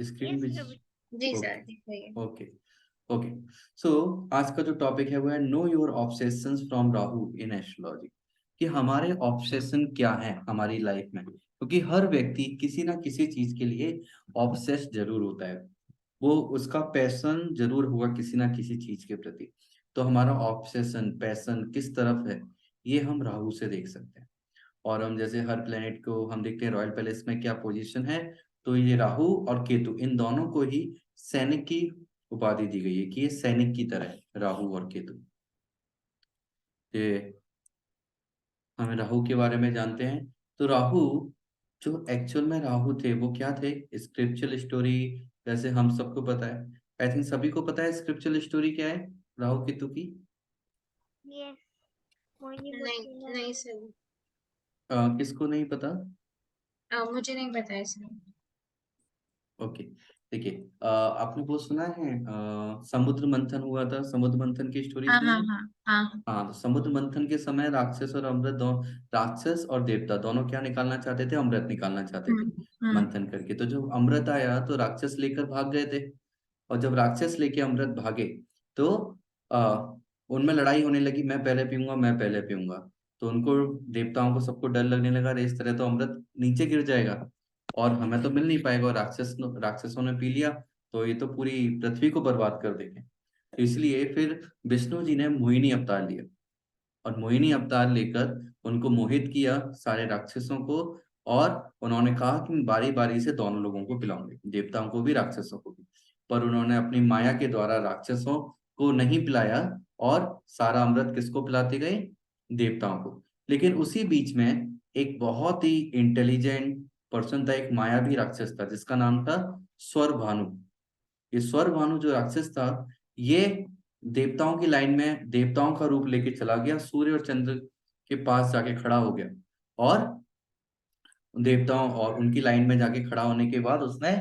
Screen yes भी? जी okay, sir, दिख रही है। Okay, okay. सो आज का जो टॉपिक है वो है know your obsessions from Rahu in astrology, कि हमारे ऑब्सेशन क्या है हमारी लाइफ में, क्योंकि हर व्यक्ति किसी ना किसी चीज के लिए ऑब्सेस जरूर होता है। वो उसका पैशन जरूर होगा किसी ना किसी चीज के प्रति। तो हमारा ऑब्सेशन पैशन किस तरफ है, ये हम राहु से देख सकते हैं। और हम जैसे हर प्लेनेट को हम देखते हैं रॉयल पैलेस में क्या पोजीशन है, तो ये राहु और केतु इन दोनों को ही सैनिक की उपाधि दी गई है कि ये सैनिक की तरह है, राहु और केतु। ये हम राहु के बारे में जानते हैं। तो राहु, जो एक्चुअल में राहु थे वो क्या थे? स्क्रिप्चुरल स्टोरी जैसे हम सबको पता है, आई थिंक सभी को पता है स्क्रिप्चुरल स्टोरी क्या है राहु केतु की। यस, मोहिनी नहीं मोहन है। नहीं सर, किसको नहीं पता? मुझे नहीं पता है सर। ओके, देखिए, आपने वो सुना है समुद्र मंथन हुआ था, समुद्र मंथन की स्टोरी हाँ सुनी हाँ है? हाँ हाँ। हाँ, तो समुद्र मंथन के समय राक्षस और अमृत राक्षस और देवता दोनों क्या निकालना चाहते थे? अमृत निकालना चाहते थे हम्म। मंथन करके। तो जब अमृत आया तो राक्षस लेकर भाग गए थे। और जब राक्षस लेके अमृत भागे तो आ, उनमें लड़ाई होने लगी, मैं पहले पीऊंगा, मैं पहले पीऊंगा। तो उनको, देवताओं को सबको डर लगने लगा, अरे इस तरह तो अमृत नीचे गिर जाएगा और हमें तो मिल नहीं पाएगा। और राक्षसों ने पी लिया तो ये तो पूरी पृथ्वी को बर्बाद कर देंगे। तो इसलिए फिर विष्णु जी ने मोहिनी अवतार लिया और मोहिनी अवतार लेकर उनको मोहित किया, सारे राक्षसों को। और उन्होंने कहा कि मैं बारी बारी से दोनों लोगों को पिलाऊंगे, देवताओं को भी राक्षसों को भी। पर उन्होंने अपनी माया के द्वारा राक्षसों को नहीं पिलाया और सारा अमृत किसको पिलाते गए? देवताओं को। लेकिन उसी बीच में एक बहुत ही इंटेलिजेंट पर्सन था, एक मायावी राक्षस था जिसका नाम था स्वर भानु। ये स्वर भानु जो राक्षस था, ये देवताओं की लाइन में देवताओं का रूप लेके चला गया, सूर्य और चंद्र के पास जाके खड़ा हो गया। और देवताओं और उनकी लाइन में जाके खड़ा होने के बाद उसने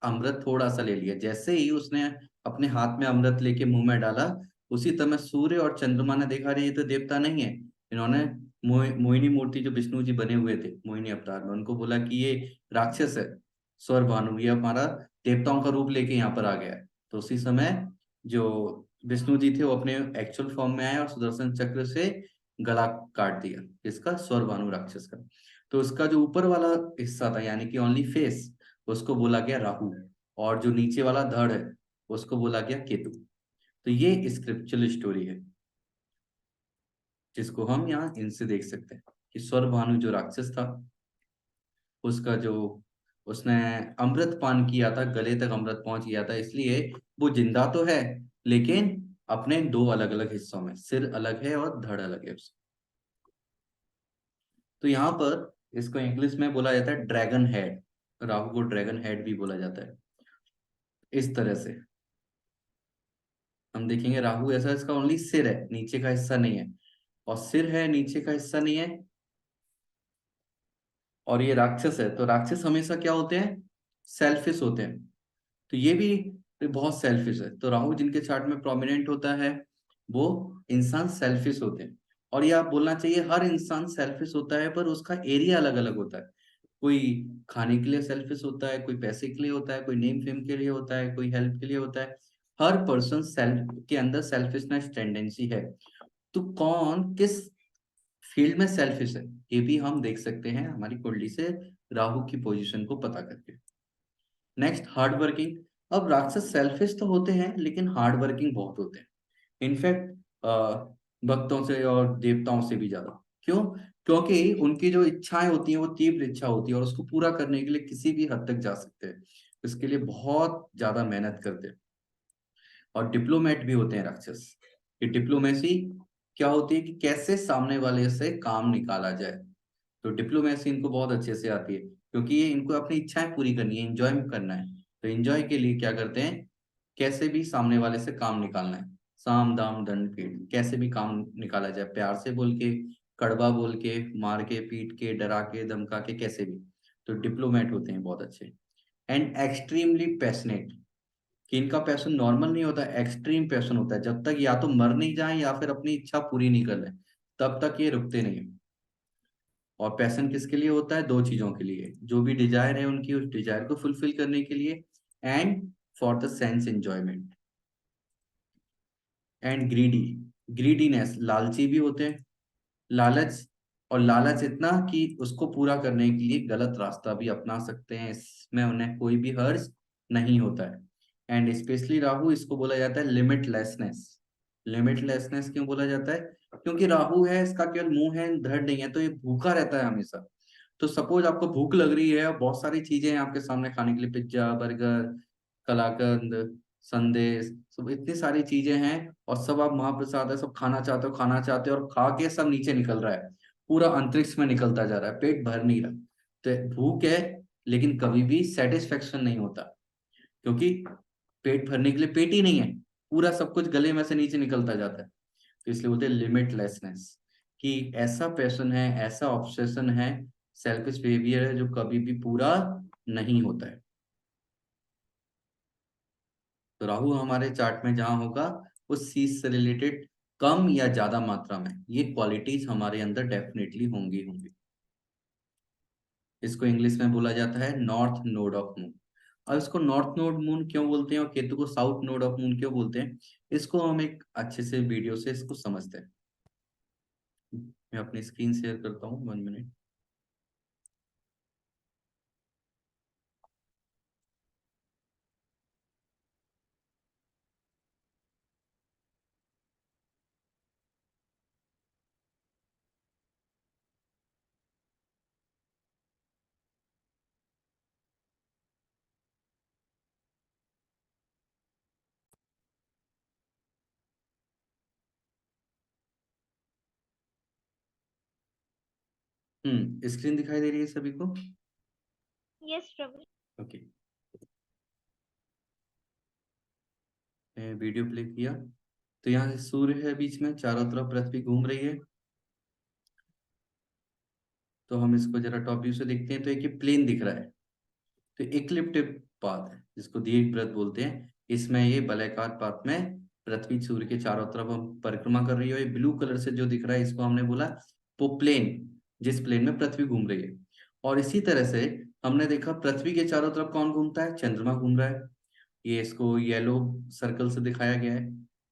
अमृत थोड़ा सा ले लिया। जैसे ही उसने अपने हाथ में अमृत लेके मुंह में डाला, उसी समय सूर्य और चंद्रमा ने देखा, रहे ये तो देवता नहीं है। इन्होंने मोहिनी मूर्ति जो विष्णु जी बने हुए थे मोहिनी अवतार में, उनको बोला कि ये राक्षस है स्वर भानु, ये हमारा देवताओं का रूप लेके यहाँ पर आ गया है। तो उसी समय जो विष्णु जी थे वो अपने एक्चुअल फॉर्म में आए और सुदर्शन चक्र से गला काट दिया इसका, स्वर भानु राक्षस का। तो उसका जो ऊपर वाला हिस्सा था यानी कि ओनली फेस, उसको बोला गया राहु। और जो नीचे वाला धड़ है उसको बोला गया केतु। तो ये स्क्रिप्चुरल स्टोरी है जिसको हम यहाँ इनसे देख सकते हैं कि स्वरभानु जो राक्षस था, उसका जो उसने अमृत पान किया था, गले तक अमृत पहुंच गया था, इसलिए वो जिंदा तो है लेकिन अपने दो अलग अलग हिस्सों में, सिर अलग है और धड़ अलग है उसका। तो यहाँ पर इसको इंग्लिश में बोला जाता है ड्रैगन हेड। राहु को ड्रैगन हेड भी बोला जाता है। इस तरह से हम देखेंगे राहु ऐसा, इसका ओनली सिर है, नीचे का हिस्सा नहीं है। और सिर है, नीचे का हिस्सा नहीं है। और ये राक्षस है, तो राक्षस हमेशा क्या होते हैं? सेल्फिश होते हैं। तो ये भी बहुत सेल्फिश है। तो राहु जिनके चार्ट में प्रोमिनेंट होता है वो इंसान सेल्फिश होते हैं। और ये आप बोलना चाहिए हर इंसान सेल्फिश होता है, पर उसका एरिया अलग अलग होता है। कोई खाने के लिए सेल्फिश होता है, कोई पैसे के लिए होता है, कोई नेम फेम के लिए होता है, कोई हेल्प के लिए होता है। हर पर्सन सेल्फ के अंदर सेल्फिशनेस टेंडेंसी है। तो कौन किस फील्ड में सेल्फिश है, ये भी हम देख सकते हैं हमारी कुंडली से राहु की पोजीशन को पता करके। Next, hard working. अब राक्षस सेल्फिश तो होते हैं लेकिन हार्ड वर्किंग बहुत होते हैं। इनफैक्ट भक्तों से और देवताओं से भी ज्यादा। क्यों? क्योंकि उनकी जो इच्छाएं होती हैं वो तीव्र इच्छा होती है और उसको पूरा करने के लिए किसी भी हद तक जा सकते हैं। इसके लिए बहुत ज्यादा मेहनत करते हैं। और डिप्लोमेट भी होते हैं राक्षस। ये डिप्लोमेसी क्या होती है कि कैसे सामने वाले से काम निकाला जाए। तो डिप्लोमेसी इनको बहुत अच्छे से आती है क्योंकि ये इनको अपनी इच्छाएं पूरी करनी है, एंजॉय करना है। तो एंजॉय के लिए क्या करते हैं? कैसे भी सामने वाले से काम निकालना है, साम दाम दंड भेद, कैसे भी काम निकाला जाए, प्यार से बोल के, कड़वा बोल के, मार के, पीट के, डरा के, धमका के, कैसे भी। तो डिप्लोमेट होते हैं बहुत अच्छे। एंड एक्सट्रीमली पैशनेट, कि इनका पैशन नॉर्मल नहीं होता, एक्सट्रीम पैशन होता है। जब तक या तो मर नहीं जाए या फिर अपनी इच्छा पूरी नहीं कर लें तब तक ये रुकते नहीं है। और पैशन किसके लिए होता है? दो चीजों के लिए, जो भी डिजायर है उनकी, उस डिजायर को फुलफिल करने के लिए, and for the sense enjoyment. And greediness, लालची भी होते हैं, लालच, और लालच इतना कि उसको पूरा करने के लिए गलत रास्ता भी अपना सकते हैं, इसमें उन्हें कोई भी हर्ज नहीं होता है। एंड स्पेशली राहु, इसको बोला जाता है लिमिटलेसनेस। लिमिटलेसनेस क्यों बोला जाता है? क्योंकि राहु है, इसका केवल मुंह है, धड़ नहीं है, तो ये भूखा रहता है हमेशा। तो सपोज आपको भूख लग रही है और बहुत सारी चीजें हैं आपके सामने खाने के लिए, पिज्जा, बर्गर, कलाकंद, संदेश, सब इतनी सारी चीजें हैं, और सब आप महाप्रसाद है, सब खाना चाहते हो, खाना चाहते हो, और खा के सब नीचे निकल रहा है, पूरा अंतरिक्ष में निकलता जा रहा है, पेट भर नहीं रहा। तो भूख है, लेकिन कभी भी सेटिस्फेक्शन नहीं होता, क्योंकि पेट भरने के लिए पेट ही नहीं है, पूरा सब कुछ गले में से नीचे निकलता जाता है। तो इसलिए बोलते हैं लिमिटलेसनेस, कि ऐसा पैशन है, ऐसा ऑब्सेशन है, सेल्फिश बिहेवियर है, जो कभी भी पूरा नहीं होता है। तो राहु हमारे चार्ट में जहां होगा, उस चीज से रिलेटेड कम या ज्यादा मात्रा में ये क्वालिटीज हमारे अंदर डेफिनेटली होंगी होंगी। इसको इंग्लिश में बोला जाता है नॉर्थ नोड ऑफ मून। अब इसको नॉर्थ नोड मून क्यों बोलते हैं और केतु को साउथ नोड ऑफ मून क्यों बोलते हैं, इसको हम एक अच्छे से वीडियो से इसको समझते हैं। मैं अपनी स्क्रीन शेयर करता हूँ, 1 मिनट। स्क्रीन दिखाई दे रही है सभी को? Yes, Prabhu. Okay, video play किया। तो यहाँ से सूर्य है बीच में, चारों तरफ पृथ्वी घूम रही है। तो हम इसको जरा टॉप व्यू से देखते हैं, तो एक ये प्लेन दिख रहा है, तो इक्लिप्टिक पाथ है, जिसको दीर्घवृत्त बोलते हैं। इसमें ये वलयाकार पाथ में पृथ्वी सूर्य के चारों तरफ हम परिक्रमा कर रही है। ये ब्लू कलर से जो दिख रहा है, इसको हमने बोला पोप्लेन, जिस प्लेन में पृथ्वी घूम रही है। और इसी तरह से हमने देखा पृथ्वी के चारों तरफ कौन घूमता है, चंद्रमा घूम रहा है। ये इसको येलो सर्कल से दिखाया गया है,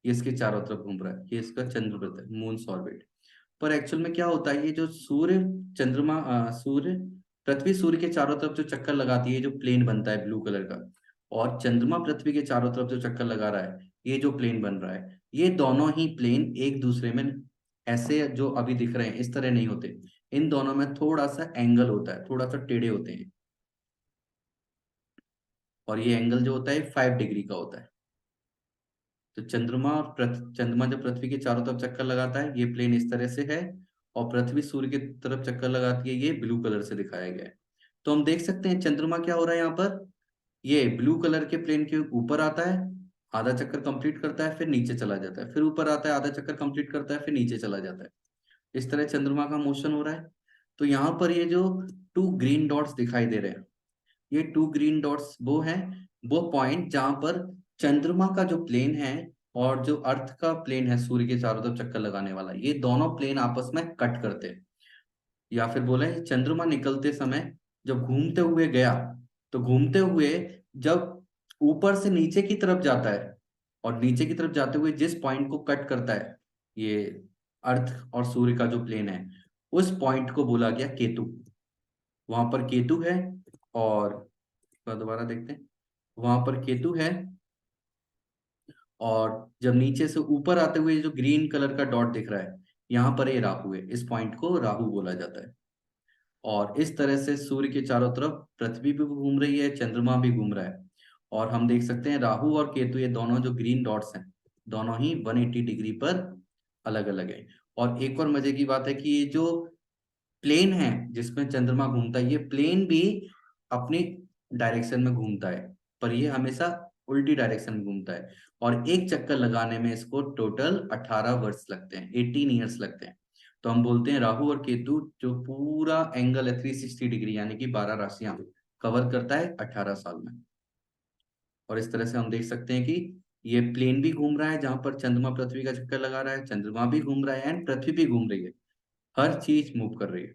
ये इसके चारों तरफ घूम रहा है, ये इसका चंद्रवृत्त है, मून ऑर्बिट। पर एक्चुअल में क्या होता है, ये जो सूर्य, चंद्रमा, सूर्य, पृथ्वी सूर्य के चारों तरफ जो चक्कर लगाती है, जो प्लेन बनता है ब्लू कलर का, और चंद्रमा पृथ्वी के चारों तरफ जो चक्कर लगा रहा है, ये जो प्लेन बन रहा है, ये दोनों ही प्लेन एक दूसरे में ऐसे जो अभी दिख रहे हैं इस तरह नहीं होते। इन दोनों में थोड़ा सा एंगल होता है, थोड़ा सा टेढ़े होते हैं, और ये एंगल जो होता है 5 डिग्री का होता है। तो चंद्रमा जब पृथ्वी के चारों तरफ चक्कर लगाता है, ये प्लेन इस तरह से है, और पृथ्वी सूर्य की तरफ चक्कर लगाती है, ये ब्लू कलर से दिखाया गया है। तो हम देख सकते हैं चंद्रमा क्या हो रहा है यहाँ पर, ये ब्लू कलर के प्लेन के ऊपर आता है, आधा चक्कर कंप्लीट करता है, फिर नीचे चला जाता है, फिर ऊपर आता है, आधा चक्कर कंप्लीट करता है, फिर नीचे चला जाता है। इस तरह चंद्रमा का मोशन हो रहा है। तो यहाँ पर ये जो 2 ग्रीन डॉट्स दिखाई दे रहे हैं, ये 2 ग्रीन डॉट्स वो हैं, वो पॉइंट जहां पर चंद्रमा का जो प्लेन है और जो अर्थ का प्लेन है, सूर्य के चारों तरफ चक्कर लगाने वाला, ये दोनों प्लेन आपस में कट करते हैं। या फिर बोले चंद्रमा निकलते समय जब घूमते हुए गया, तो घूमते हुए जब ऊपर से नीचे की तरफ जाता है, और नीचे की तरफ जाते हुए जिस पॉइंट को कट करता है, ये अर्थ और सूर्य का जो प्लेन है, उस पॉइंट को बोला गया केतु। वहां पर केतु है, और दोबारा देखते हैं, वहां पर केतु है, और जब नीचे से ऊपर आते हुए जो ग्रीन कलर का डॉट दिख रहा है, यहाँ पर ये राहु है, इस पॉइंट को राहु बोला जाता है। और इस तरह से सूर्य के चारों तरफ पृथ्वी भी घूम रही है, चंद्रमा भी घूम रहा है। और हम देख सकते हैं राहु और केतु, ये दोनों जो ग्रीन डॉट्स हैं, दोनों ही 180 डिग्री पर अलग अलग है। और एक और मजे की बात है कि ये जो प्लेन है जिसमें चंद्रमा घूमता है, ये प्लेन भी अपनी डायरेक्शन में घूमता है, पर ये हमेशा उल्टी डायरेक्शन में घूमता है। और एक चक्कर लगाने में इसको टोटल 18 वर्ष लगते हैं, 18 ईयर्स लगते हैं। तो हम बोलते हैं राहु और केतु जो पूरा एंगल है 360 डिग्री, यानी कि 12 राशियां कवर करता है 18 साल में। और इस तरह से हम देख सकते हैं कि ये प्लेन भी घूम रहा है, जहां पर चंद्रमा पृथ्वी का चक्कर लगा रहा है, चंद्रमा भी घूम रहा है, एंड पृथ्वी भी घूम रही है, हर चीज मूव कर रही है।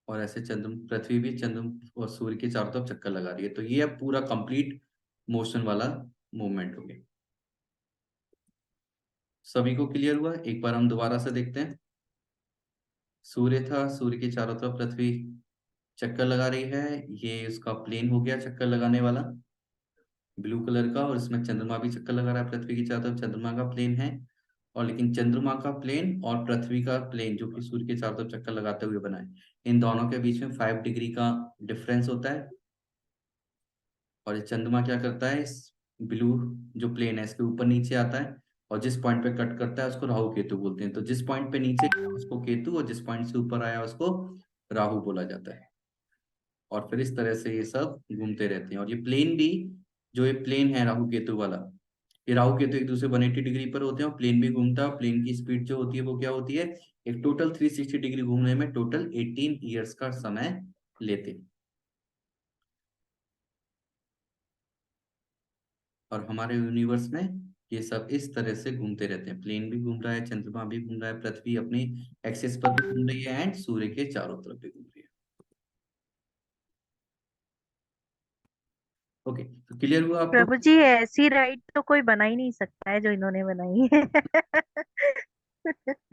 और ऐसे पृथ्वी भी चंद्र और सूर्य के चारों तरफ चक्कर लगा रही है। तो ये अब पूरा कंप्लीट मोशन वाला मूवमेंट हो गया। सभी को क्लियर हुआ? एक बार हम दोबारा से देखते हैं। सूर्य था, सूर्य के चारों तरफ पृथ्वी चक्कर लगा रही है, ये उसका प्लेन हो गया चक्कर लगाने वाला ब्लू कलर का, और इसमें चंद्रमा भी चक्कर लगा रहा है पृथ्वी की चारों तरफ, चंद्रमा का प्लेन है। और लेकिन चंद्रमा का प्लेन और पृथ्वी का प्लेन जो कि सूर्य के चारों तरफ चक्कर लगाते हुए बना है, इन दोनों के बीच में 5 डिग्री का डिफरेंस होता है। और ये चंद्रमा क्या करता है, इस ब्लू जो प्लेन है इसके ऊपर नीचे आता है, और जिस पॉइंट पे कट करता है उसको राहु केतु बोलते हैं। तो जिस पॉइंट पे नीचे गया उसको केतु, और जिस पॉइंट से ऊपर आया उसको राहु बोला जाता है। और फिर इस तरह से ये सब घूमते रहते हैं। और ये प्लेन भी, जो ये प्लेन है राहु केतु वाला, ये राहु केतु एक दूसरे 180 डिग्री पर होते हैं, और प्लेन भी घूमता है। प्लेन की स्पीड जो होती है वो क्या होती है, एक टोटल 360 डिग्री घूमने में टोटल 18 ईयर्स का समय लेते हैं। और हमारे यूनिवर्स में ये सब इस तरह से घूमते रहते हैं। प्लेन भी घूम रहा है, चंद्रमा भी घूम रहा है, पृथ्वी अपनी एक्सिस पर भी घूम रही है, एंड सूर्य के चारों तरफ भी घूम रही है। ओके, तो क्लियर हुआ आपको? प्रभु जी, ऐसी राइड तो कोई बना ही नहीं सकता है जो इन्होंने बनाई है।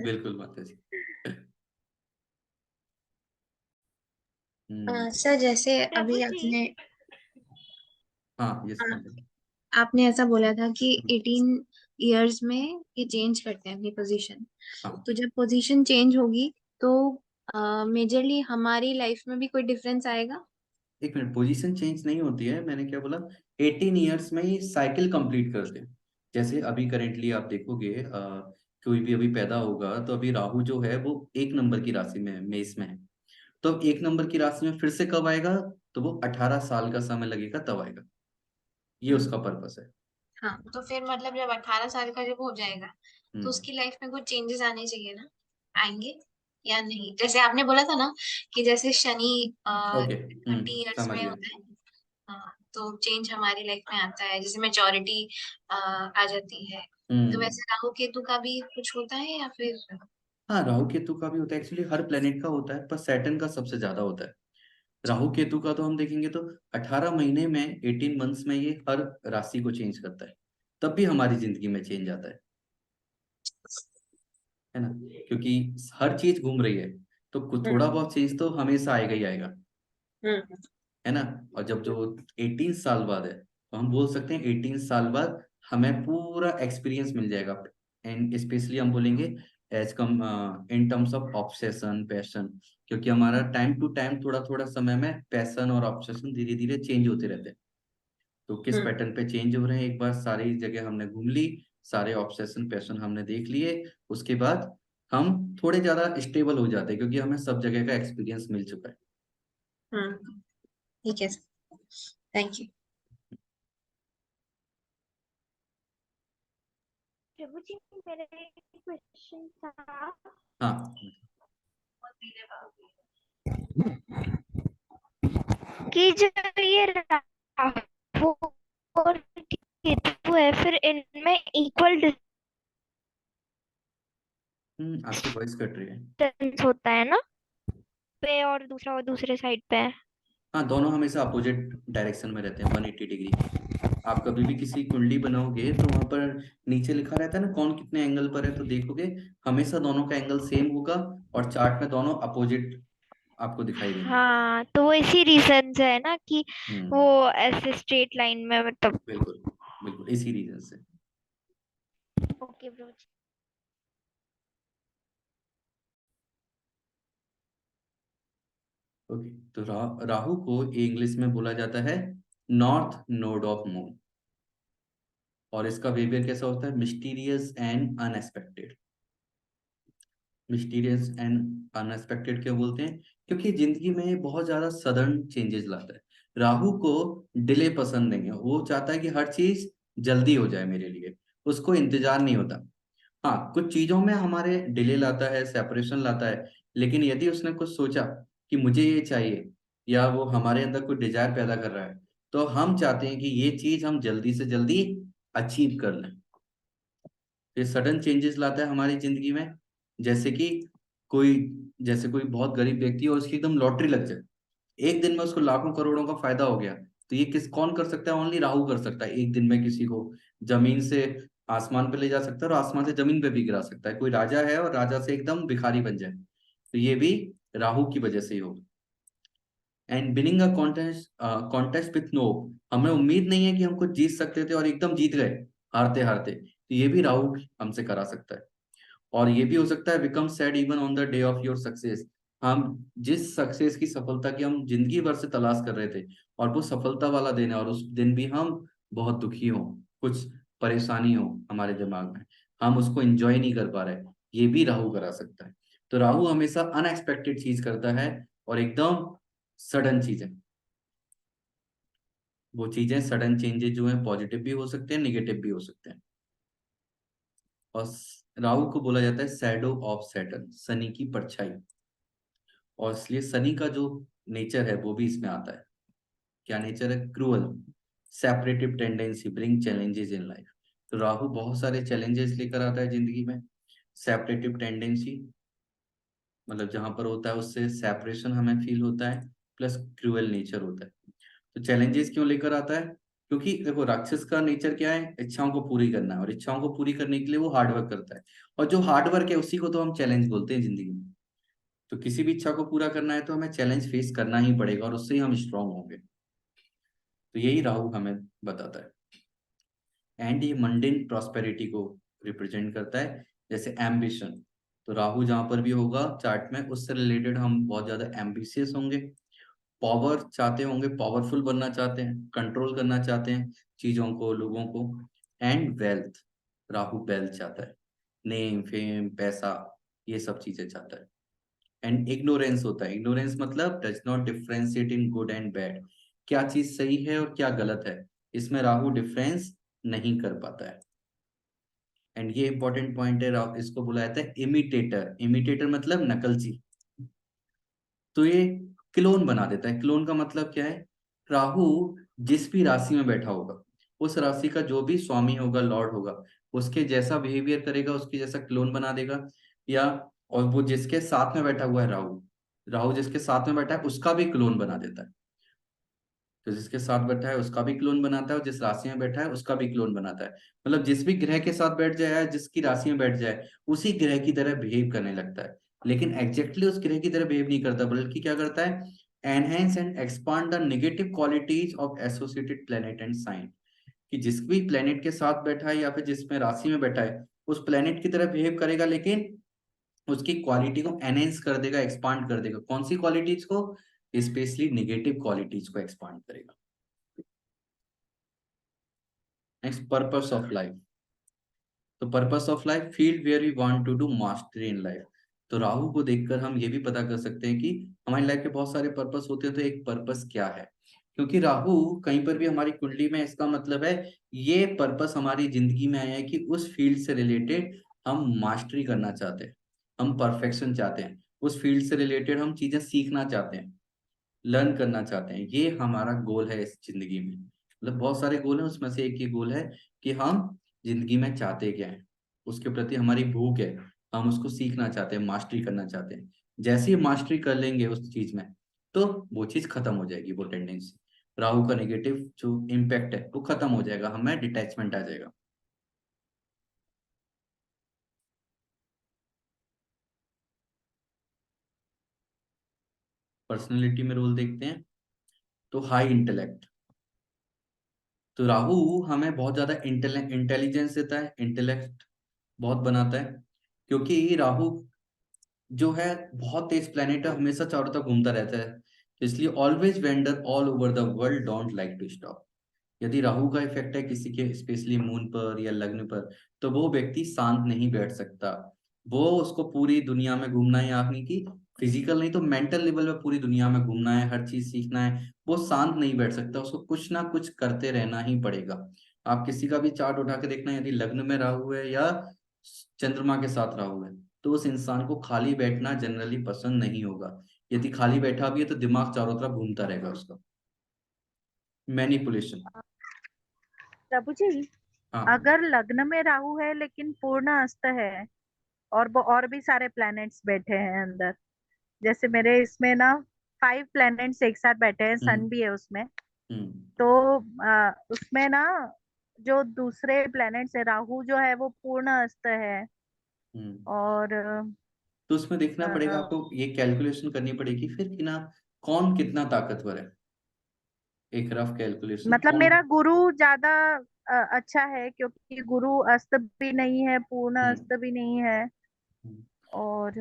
बिल्कुल माता जी। सर जैसे प्रभु अभी जी हाँ, यस आ, माता जी। आपने ऐसा बोला था कि 18 इयर्स में ये चेंज करते हैं अपनी पोजीशन। हाँ, तो जब पोजीशन चेंज होगी तो मेजरली हमारी लाइफ में भी कोई डिफरेंस आएगा? एक मिनट, पोजीशन चेंज नहीं होती है, मैंने क्या बोला, 18 ईयर्स में ये साइकिल कंप्लीट करते हैं। जैसे अभी करेंटली आप देखोगे, कोई भी अभी पैदा होगा तो अभी राहु जो है वो 1 नंबर की राशि में है, मेष में है। तो अब 1 नंबर की राशि में फिर से कब आएगा, तो वो 18 साल का समय लगेगा तब आएगा। ये उसका पर्पस है। हाँ, तो फिर मतलब जब 18 साल का जब हो जाएगा तो हम्म। उसकी लाइफ में कुछ चेंजेस आने चाहिए ना? आएंगे या नहीं? जैसे आपने बोला था ना कि जैसे शनि ओके। 30 इयर्स समझ में गया। होता है। हाँ, तो चेंज हमारी लाइफ में आता है, जैसे मेजोरिटी आ जाती है। तो हम्म। वैसे राहु केतु का भी कुछ होता है या फिर? हाँ, राहु केतु का भी होता है, एक्चुअली हर प्लेनेट का होता है, पर सैटर्न का सबसे ज्यादा होता है। राहु केतु का तो हम देखेंगे तो 18 महीने में, 18 मंथ्स में ये हर राशि को चेंज करता है। तब भी हमारी जिंदगी में चेंज आता है ना, क्योंकि हर चीज घूम रही है, तो कुछ थोड़ा बहुत चेंज तो हमेशा आएगा ही आएगा, हम्म है ना। और जब जो 18 साल बाद है, तो हम बोल सकते हैं 18 साल बाद हमें पूरा एक्सपीरियंस मिल जाएगा। एंड स्पेशली हम बोलेंगे as come in terms of obsession, passion, क्योंकि हमारा टाइम टू टाइम थोड़ा थोड़ा समय में पैशन और ऑब्सेशन धीरे धीरे चेंज होते रहते हैं। तो किस पैटर्न पे चेंज हो रहे हैं, एक बार सारी जगह हमने घूम ली, सारे ऑब्सेशन पैशन हमने देख लिए, उसके बाद हम थोड़े ज्यादा स्टेबल हो जाते हैं, क्योंकि हमें सब जगह का एक्सपीरियंस मिल चुका है। हम्म ठीक है, थैंक यू। प्रभु जी मेरा एक क्वेश्चन था हाँ, कि जो ये राहु और केतु है फिर इनमें इक्वल आपकी वॉइस कट रही है। डिस्टेंस होता है ना पे और दूसरा और दूसरे साइड पे है। हाँ, दोनों हमेशा अपोजिट डायरेक्शन में रहते हैं, 180 डिग्री। आप कभी भी किसी कुंडली बनाओगे तो वहां पर नीचे लिखा रहता है ना कौन कितने एंगल पर है, तो देखोगे हमेशा दोनों का एंगल सेम होगा, और चार्ट में दोनों अपोजिट आपको दिखाई देंगे। हाँ, तो वो इसी रीजन से है ना कि वो हम्म। ऐसे स्ट्रेट लाइन में मतलब। बिल्कुल, बिल्कुल इसी रीजन से। ओके प्रभु जी। ओके, तो राहु को इंग्लिश में बोला जाता है नॉर्थ नोड ऑफ मून। और इसका बिहेवियर कैसा होता है, mysterious and unexpected. Mysterious and unexpected क्यों बोलते हैं, क्योंकि जिंदगी में ये बहुत ज्यादा सडन चेंजेस लाता है। राहु को डिले पसंद नहीं है, वो चाहता है कि हर चीज जल्दी हो जाए मेरे लिए, उसको इंतजार नहीं होता। हाँ, कुछ चीजों में हमारे डिले लाता है, सेपरेशन लाता है, लेकिन यदि उसने कुछ सोचा कि मुझे ये चाहिए, या वो हमारे अंदर कोई डिजायर पैदा कर रहा है, तो हम चाहते हैं कि ये चीज हम जल्दी से जल्दी अचीव कर लें। ये सडन चेंजेस लाता है हमारी जिंदगी में, जैसे कि कोई जैसे कोई बहुत गरीब व्यक्ति है और उसकी एकदम लॉटरी लग जाए, एक दिन में उसको लाखों करोड़ों का फायदा हो गया, तो ये किस कौन कर सकता है? ओनली राहु कर सकता है। एक दिन में किसी को जमीन से आसमान पे ले जा सकता है और आसमान से जमीन पे भी गिरा सकता है। कोई राजा है और राजा से एकदम भिखारी बन जाए, तो ये भी राहु की वजह से ही होगा। And winning a contest with no, हमें उम्मीद नहीं है कि हम कुछ जीत सकते थे और एकदम जीत गए हारते हारते, तो ये भी राहु हमसे करा सकता है। और ये भी हो सकता है become sad even on the day of your success, हम जिस सक्सेस की सफलता की हम जिंदगी भर से तलाश कर रहे थे और वो सफलता वाला दिन है और उस दिन भी हम बहुत दुखी हो, कुछ परेशानी हो हमारे दिमाग में, हम उसको एंजॉय नहीं कर पा रहे, ये भी राहु करा सकता है। तो राहु हमेशा अनएक्सपेक्टेड चीज करता है और एकदम सडन चीजें, वो चीजें सडन चेंजेस जो है पॉजिटिव भी हो सकते हैं, निगेटिव भी हो सकते हैं। और राहु को बोला जाता है शैडो ऑफ सैटर्न, शनि की परछाई, और इसलिए शनि का जो नेचर है वो भी इसमें आता है। क्या नेचर है? Cruel, separative tendency, bring challenges in life. तो राहु बहुत सारे चैलेंजेस लेकर आता है जिंदगी में। सेपरेटिव टेंडेंसी मतलब जहां पर होता है उससे सेपरेशन हमें फील होता है, प्लस क्रूअल नेचर होता है। तो चैलेंजेस क्यों लेकर आता है? क्योंकि देखो राक्षस का नेचर क्या है? इच्छाओं को पूरी करना है, और इच्छाओं को पूरी करने के लिए वो हार्डवर्क करता है, और जो हार्डवर्क है उसी को तो हम चैलेंज बोलते हैं जिंदगी में। तो किसी भी इच्छा को पूरा करना है तो हमें चैलेंज फेस करना ही पड़ेगा, और उससे ही हम स्ट्रांग होंगे। तो यही राहु हमें बताता है। एंड ये मंडेन प्रॉस्पेरिटी को रिप्रेजेंट करता है, जैसे एम्बिशन। तो राहु जहां पर भी होगा चार्ट में, उससे रिलेटेड हम बहुत ज्यादा एम्बिशियस होंगे, पावर चाहते होंगे, पावरफुल बनना चाहते हैं, कंट्रोल करना चाहते हैं चीजों को, लोगों को। एंड वेल्थ, राहु वेल्थ चाहता है, नेम फेम पैसा, ये सब चीजें चाहता है। एंड इग्नोरेंस होता है, इग्नोरेंस मतलब does not differentiate in good and bad, क्या चीज सही है और क्या गलत है, इसमें राहु डिफरेंस नहीं कर पाता है। एंड ये इंपॉर्टेंट पॉइंट है, इसको बुलाया जाता है इमिटेटर। इमिटेटर मतलब नकलची। तो ये क्लोन बना देता है। क्लोन का मतलब क्या है? राहु जिस भी राशि में बैठा होगा, उस राशि का जो भी स्वामी होगा, लॉर्ड होगा, उसके जैसा बिहेवियर करेगा, उसके जैसा क्लोन बना देगा। या और वो जिसके साथ में बैठा हुआ है राहु, राहु जिसके साथ में बैठा है उसका भी क्लोन बना देता है। तो जिसके साथ बैठा है उसका भी क्लोन बनाता है, और जिस राशि में बैठा है उसका भी क्लोन बनाता है। मतलब जिस भी ग्रह के साथ बैठ जाए, जिसकी राशि में बैठ जाए, उसी ग्रह की तरह बिहेव करने लगता है। लेकिन एग्जैक्टली उस ग्रह की तरह बिहेव नहीं करता, बल्कि क्या करता है? Enhance and expand the negative qualities of associated planet and sign, कि जिस भी प्लेनेट के साथ बैठा है या फिर जिसमें राशि में बैठा है, उस प्लेनेट की तरह बिहेव करेगा, लेकिन उसकी क्वालिटी को एनहेंस कर देगा, एक्सपांड कर देगा। कौन सी क्वालिटीज को? स्पेशली नेगेटिव क्वालिटीज को एक्सपांड करेगा। Next, purpose of life. तो purpose of life, field where we want to do mastery in life. तो राहु को देखकर हम ये भी पता कर सकते हैं कि हमारी लाइफ के बहुत सारे पर्पस होते हैं, तो एक पर्पस क्या है? क्योंकि राहु कहीं पर भी हमारी कुंडली में, इसका मतलब है ये पर्पस हमारी जिंदगी में आया है कि उस फील्ड से रिलेटेड हम मास्टरी करना चाहते हैं, हम परफेक्शन चाहते हैं, उस फील्ड से रिलेटेड हम चीजें सीखना चाहते हैं, लर्न करना चाहते हैं। ये हमारा गोल है इस जिंदगी में। मतलब बहुत सारे गोल हैं, उसमें से एक ही गोल है कि हम जिंदगी में चाहते क्या है, उसके प्रति हमारी भूख है, हम उसको सीखना चाहते हैं, मास्टरी करना चाहते हैं। जैसे ही मास्टरी कर लेंगे उस चीज में, तो वो चीज खत्म हो जाएगी, वो टेंडेंसी, राहु का नेगेटिव जो इम्पैक्ट है वो खत्म हो जाएगा, हमें डिटैचमेंट आ जाएगा। पर्सनैलिटी में रोल देखते हैं, तो हाई इंटेलेक्ट। तो राहु हमें बहुत ज्यादा इंटेलिजेंस देता है, इंटेलेक्ट बहुत बनाता है, क्योंकि राहु जो है बहुत तेज प्लेनेट है, हमेशा चारों तरफ घूमता रहता है, तो इसलिए always wander all over the world, don't like to stop. यदि राहु का इफेक्ट है किसी के स्पेशली मून पर या लग्न पर, तो वो व्यक्ति शांत नहीं बैठ सकता। वो उसको पूरी दुनिया में घूमना है, यानी कि फिजिकल नहीं तो मेंटल लेवल पे पूरी दुनिया में घूमना है, हर चीज सीखना है, वो शांत नहीं बैठ सकता, उसको कुछ ना कुछ करते रहना ही पड़ेगा। आप किसी का भी चार्ट उठा के देखना, यदि लग्न में राहु है या चंद्रमा के साथ राहु है, तो उस इंसान को खाली बैठना जनरली पसंद नहीं होगा। यदि खाली बैठा भी है तो दिमाग चारों तरफ घूमता रहेगा उसका। मैनिपुलेशन। प्रभु जी, हाँ। अगर लग्न में राहु है लेकिन पूर्ण अस्त है और भी सारे प्लैनेट्स बैठे हैं अंदर। जैसे मेरे इसमें ना 5 प्लैनेट्स एक साथ बैठे हैं, सन हम्म भी है उसमें। हम्म तो उसमें ना जो दूसरे प्लैनेट्स है, राहु जो है वो पूर्ण अस्त है। हम्म और तो उसमें देखना पड़ेगा अ, आपको, ये कैलकुलेशन करनी पड़ेगी फिर कि ना कौन कितना ताकतवर है। एक रफ कैलकुलेशन मतलब कौन। मेरा गुरु ज्यादा अच्छा है, क्योंकि गुरु अस्त भी नहीं है, पूर्ण हम्म अस्त भी नहीं है। हम्म। और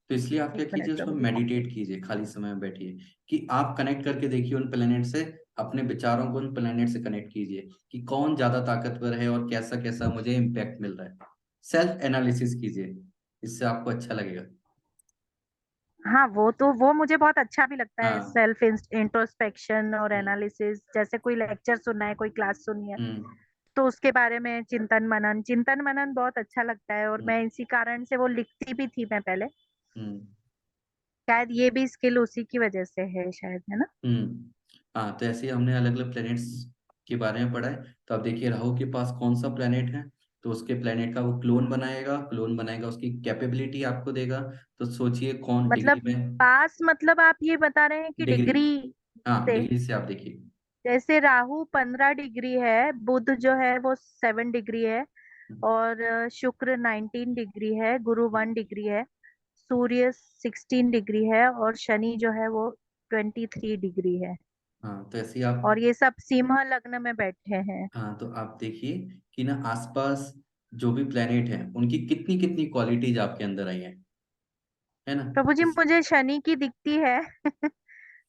तो इसलिए आप क्या एक मिनट कीजिए, उसमें प्रभु जी। मेडिटेट कीजिए, खाली समय में बैठिए कि आप कनेक्ट करके देखिए उन प्लेनेट से, अपने विचारों को उन प्लेनेट से कनेक्ट कीजिए कि कौन ज्यादा ताकतवर है और कैसा कैसा मुझे इम्पैक्ट मिल रहा है। सेल्फ एनालिसिस कीजिए, इससे आपको अच्छा लगेगा। हाँ, वो मुझे बहुत अच्छा भी लगता है, हाँ। सेल्फ इंट्रोस्पेक्शन और हम्म एनालिसिस। जैसे कोई लेक्चर सुनना है, कोई क्लास सुननी है, हम्म तो उसके बारे में चिंतन मनन बहुत अच्छा लगता है। और हम्म मैं इसी कारण से वो लिखती भी थी मैं पहले। हम्म शायद ये भी स्किल उसी की वजह से है, शायद, है ना। हाँ, तो ऐसे ही हमने अलग अलग प्लैनेट्स के बारे में पढ़ा है। तो अब देखिए राहु के पास कौन सा प्लैनेट है, तो उसके प्लैनेट का वो क्लोन बनाएगा, उसकी कैपेबिलिटी आपको देगा। तो सोचिए कौन डिग्री मतलब में। पास, मतलब आप ये बता रहे हैं कि डिग्री, डिग्री हाँ से। डिग्री से आप देखिए। जैसे राहु 15 डिग्री है, बुध जो है वो 7 डिग्री है, हम्म, और शुक्र 19 डिग्री है, गुरु 1 डिग्री है, सूर्य 16 डिग्री है, और शनि जो है वो 23 डिग्री है। हाँ तो ऐसे ही आप। और ये सब सिंह लग्न में बैठे हैं। हाँ तो आप देखिए कि ना आसपास जो भी प्लेनेट है उनकी कितनी कितनी क्वालिटीज आपके अंदर आई है ना। प्रभु जी, मुझे शनि की दिखती है।